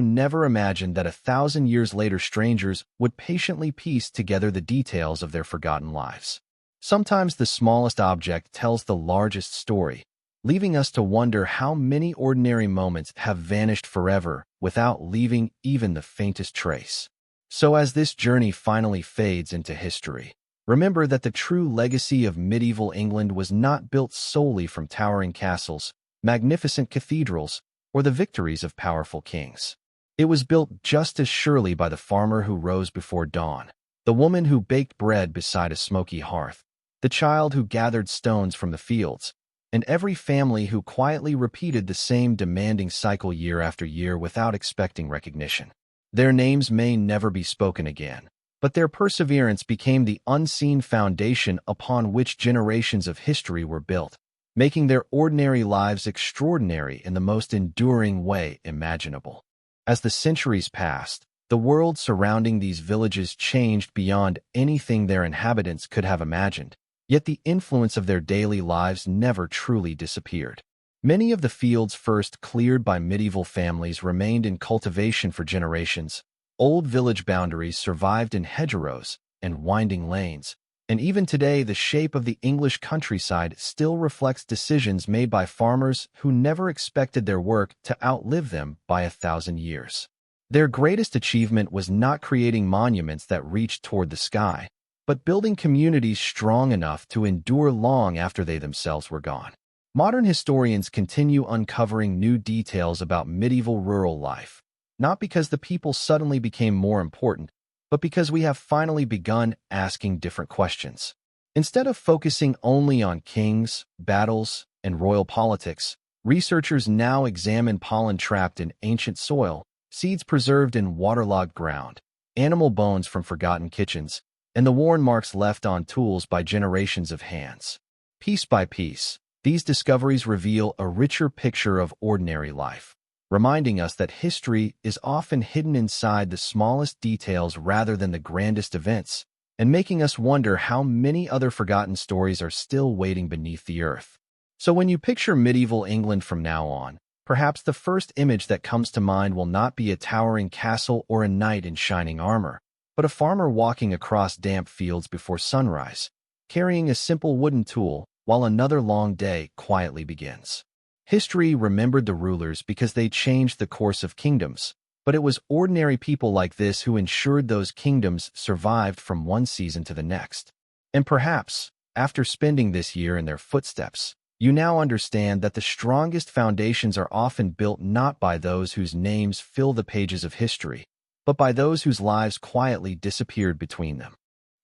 never imagined that 1,000 years later strangers would patiently piece together the details of their forgotten lives. Sometimes the smallest object tells the largest story, leaving us to wonder how many ordinary moments have vanished forever without leaving even the faintest trace. So as this journey finally fades into history, remember that the true legacy of medieval England was not built solely from towering castles, magnificent cathedrals, or the victories of powerful kings. It was built just as surely by the farmer who rose before dawn, the woman who baked bread beside a smoky hearth, the child who gathered stones from the fields, and every family who quietly repeated the same demanding cycle year after year without expecting recognition. Their names may never be spoken again, but their perseverance became the unseen foundation upon which generations of history were built, making their ordinary lives extraordinary in the most enduring way imaginable. As the centuries passed, the world surrounding these villages changed beyond anything their inhabitants could have imagined, yet the influence of their daily lives never truly disappeared. Many of the fields first cleared by medieval families remained in cultivation for generations. Old village boundaries survived in hedgerows and winding lanes, and even today the shape of the English countryside still reflects decisions made by farmers who never expected their work to outlive them by 1,000 years. Their greatest achievement was not creating monuments that reached toward the sky, but building communities strong enough to endure long after they themselves were gone. Modern historians continue uncovering new details about medieval rural life, not because the people suddenly became more important, but because we have finally begun asking different questions. Instead of focusing only on kings, battles, and royal politics, researchers now examine pollen trapped in ancient soil, seeds preserved in waterlogged ground, animal bones from forgotten kitchens, and the worn marks left on tools by generations of hands. Piece by piece, these discoveries reveal a richer picture of ordinary life, reminding us that history is often hidden inside the smallest details rather than the grandest events, and making us wonder how many other forgotten stories are still waiting beneath the earth. So when you picture medieval England from now on, perhaps the first image that comes to mind will not be a towering castle or a knight in shining armor, but a farmer walking across damp fields before sunrise, carrying a simple wooden tool while another long day quietly begins. History remembered the rulers because they changed the course of kingdoms, but it was ordinary people like this who ensured those kingdoms survived from one season to the next. And perhaps, after spending this year in their footsteps, you now understand that the strongest foundations are often built not by those whose names fill the pages of history, but by those whose lives quietly disappeared between them.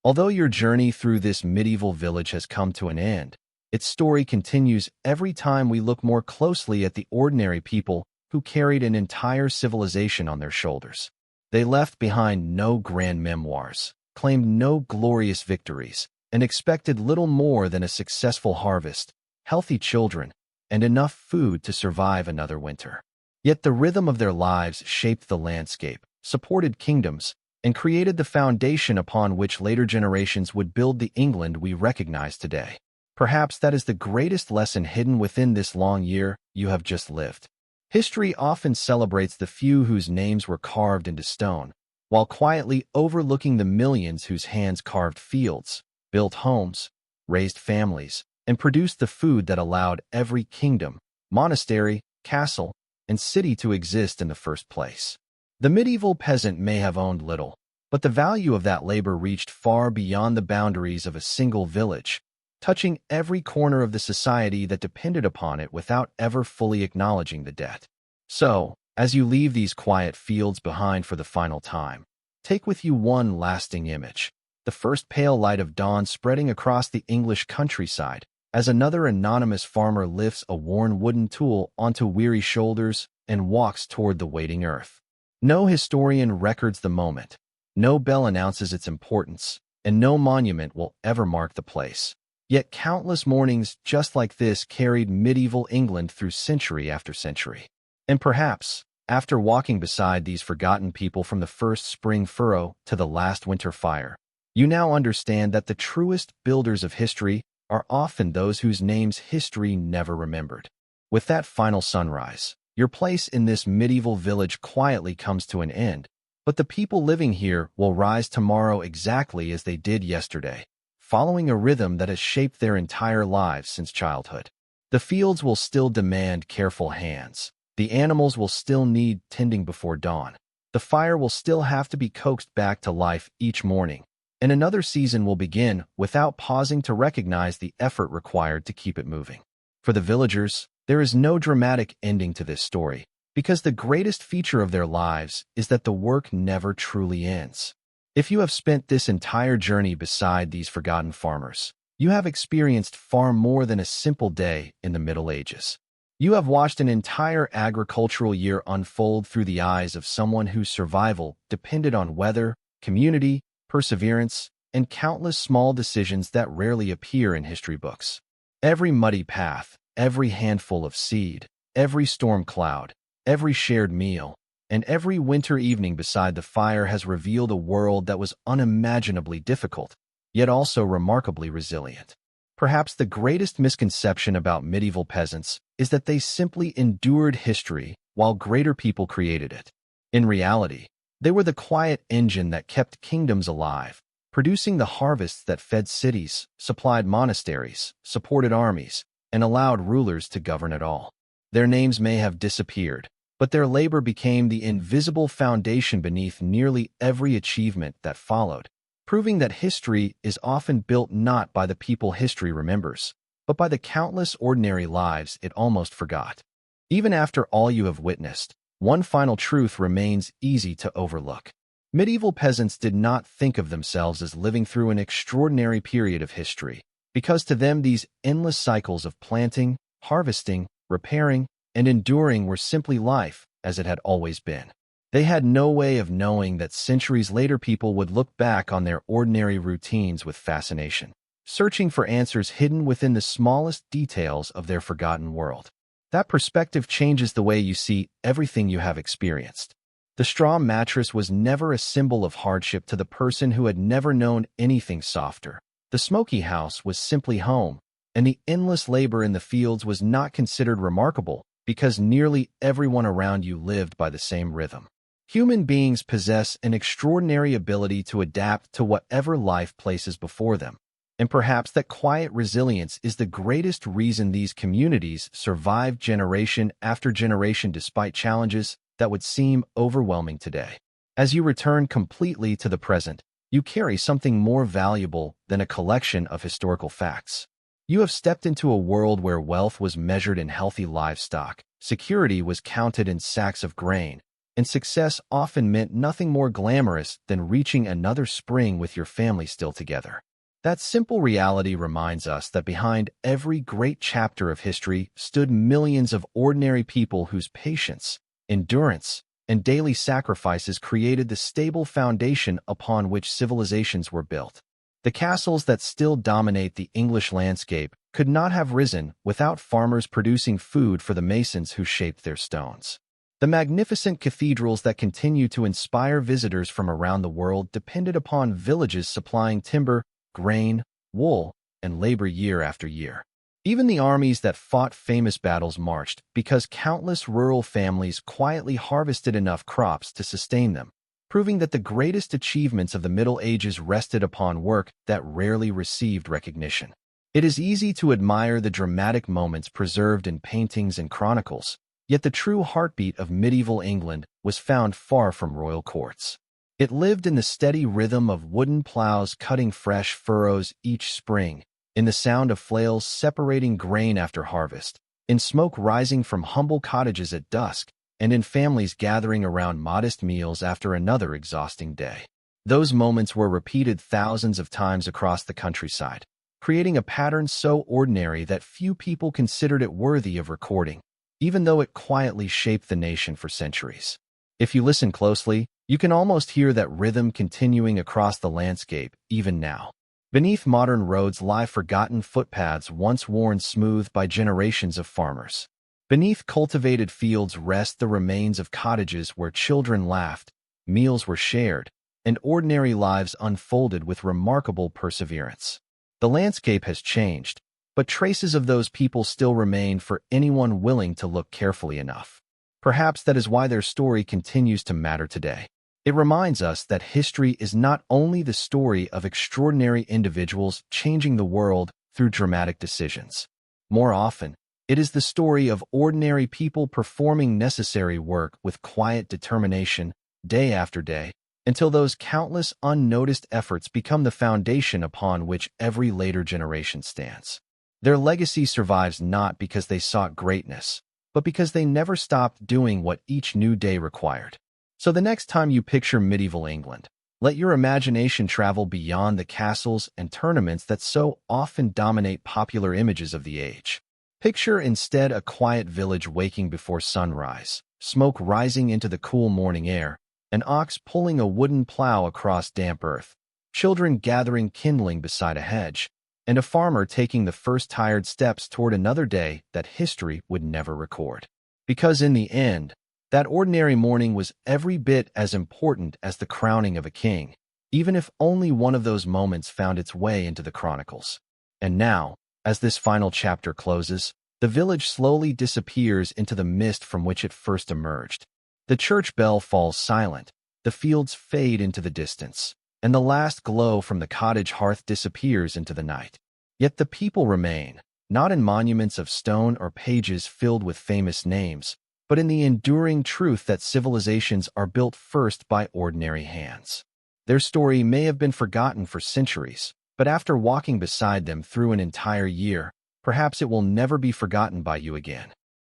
Although your journey through this medieval village has come to an end, its story continues every time we look more closely at the ordinary people who carried an entire civilization on their shoulders. They left behind no grand memoirs, claimed no glorious victories, and expected little more than a successful harvest, healthy children, and enough food to survive another winter. Yet the rhythm of their lives shaped the landscape, supported kingdoms, and created the foundation upon which later generations would build the England we recognize today. Perhaps that is the greatest lesson hidden within this long year you have just lived. History often celebrates the few whose names were carved into stone, while quietly overlooking the millions whose hands carved fields, built homes, raised families, and produced the food that allowed every kingdom, monastery, castle, and city to exist in the first place. The medieval peasant may have owned little, but the value of that labor reached far beyond the boundaries of a single village, touching every corner of the society that depended upon it without ever fully acknowledging the debt. So, as you leave these quiet fields behind for the final time, take with you one lasting image, the first pale light of dawn spreading across the English countryside, as another anonymous farmer lifts a worn wooden tool onto weary shoulders and walks toward the waiting earth. No historian records the moment, no bell announces its importance, and no monument will ever mark the place. Yet countless mornings just like this carried medieval England through century after century. And perhaps, after walking beside these forgotten people from the first spring furrow to the last winter fire, you now understand that the truest builders of history are often those whose names history never remembered. With that final sunrise, your place in this medieval village quietly comes to an end, but the people living here will rise tomorrow exactly as they did yesterday, following a rhythm that has shaped their entire lives since childhood. The fields will still demand careful hands. The animals will still need tending before dawn. The fire will still have to be coaxed back to life each morning. And another season will begin without pausing to recognize the effort required to keep it moving. For the villagers, there is no dramatic ending to this story, because the greatest feature of their lives is that the work never truly ends. If you have spent this entire journey beside these forgotten farmers, you have experienced far more than a simple day in the Middle Ages. You have watched an entire agricultural year unfold through the eyes of someone whose survival depended on weather, community, perseverance, and countless small decisions that rarely appear in history books. Every muddy path, every handful of seed, every storm cloud, every shared meal, and every winter evening beside the fire has revealed a world that was unimaginably difficult, yet also remarkably resilient. Perhaps the greatest misconception about medieval peasants is that they simply endured history while greater people created it. In reality, they were the quiet engine that kept kingdoms alive, producing the harvests that fed cities, supplied monasteries, supported armies, and allowed rulers to govern it all. Their names may have disappeared, but their labor became the invisible foundation beneath nearly every achievement that followed, proving that history is often built not by the people history remembers, but by the countless ordinary lives it almost forgot. Even after all you have witnessed, one final truth remains easy to overlook. Medieval peasants did not think of themselves as living through an extraordinary period of history, because to them these endless cycles of planting, harvesting, repairing, and enduring were simply life as it had always been. They had no way of knowing that centuries later people would look back on their ordinary routines with fascination, searching for answers hidden within the smallest details of their forgotten world. That perspective changes the way you see everything you have experienced. The straw mattress was never a symbol of hardship to the person who had never known anything softer. The smoky house was simply home, and the endless labor in the fields was not considered remarkable because nearly everyone around you lived by the same rhythm. Human beings possess an extraordinary ability to adapt to whatever life places before them, and perhaps that quiet resilience is the greatest reason these communities survive generation after generation despite challenges that would seem overwhelming today. As you return completely to the present, you carry something more valuable than a collection of historical facts. You have stepped into a world where wealth was measured in healthy livestock, security was counted in sacks of grain, and success often meant nothing more glamorous than reaching another spring with your family still together. That simple reality reminds us that behind every great chapter of history stood millions of ordinary people whose patience, endurance, and daily sacrifices created the stable foundation upon which civilizations were built. The castles that still dominate the English landscape could not have risen without farmers producing food for the masons who shaped their stones. The magnificent cathedrals that continue to inspire visitors from around the world depended upon villages supplying timber, grain, wool, and labor year after year. Even the armies that fought famous battles marched because countless rural families quietly harvested enough crops to sustain them, proving that the greatest achievements of the Middle Ages rested upon work that rarely received recognition. It is easy to admire the dramatic moments preserved in paintings and chronicles, yet the true heartbeat of medieval England was found far from royal courts. It lived in the steady rhythm of wooden plows cutting fresh furrows each spring, in the sound of flails separating grain after harvest, in smoke rising from humble cottages at dusk, and in families gathering around modest meals after another exhausting day. Those moments were repeated thousands of times across the countryside, creating a pattern so ordinary that few people considered it worthy of recording, even though it quietly shaped the nation for centuries. If you listen closely, you can almost hear that rhythm continuing across the landscape, even now. Beneath modern roads lie forgotten footpaths once worn smooth by generations of farmers. Beneath cultivated fields rest the remains of cottages where children laughed, meals were shared, and ordinary lives unfolded with remarkable perseverance. The landscape has changed, but traces of those people still remain for anyone willing to look carefully enough. Perhaps that is why their story continues to matter today. It reminds us that history is not only the story of extraordinary individuals changing the world through dramatic decisions. More often, it is the story of ordinary people performing necessary work with quiet determination, day after day, until those countless unnoticed efforts become the foundation upon which every later generation stands. Their legacy survives not because they sought greatness, but because they never stopped doing what each new day required. So the next time you picture medieval England, let your imagination travel beyond the castles and tournaments that so often dominate popular images of the age. Picture instead a quiet village waking before sunrise, smoke rising into the cool morning air, an ox pulling a wooden plow across damp earth, children gathering kindling beside a hedge, and a farmer taking the first tired steps toward another day that history would never record. Because in the end, that ordinary morning was every bit as important as the crowning of a king, even if only one of those moments found its way into the chronicles. And now, as this final chapter closes, the village slowly disappears into the mist from which it first emerged. The church bell falls silent, the fields fade into the distance, and the last glow from the cottage hearth disappears into the night. Yet the people remain, not in monuments of stone or pages filled with famous names, but in the enduring truth that civilizations are built first by ordinary hands. Their story may have been forgotten for centuries, but after walking beside them through an entire year, Perhaps it will never be forgotten by you again.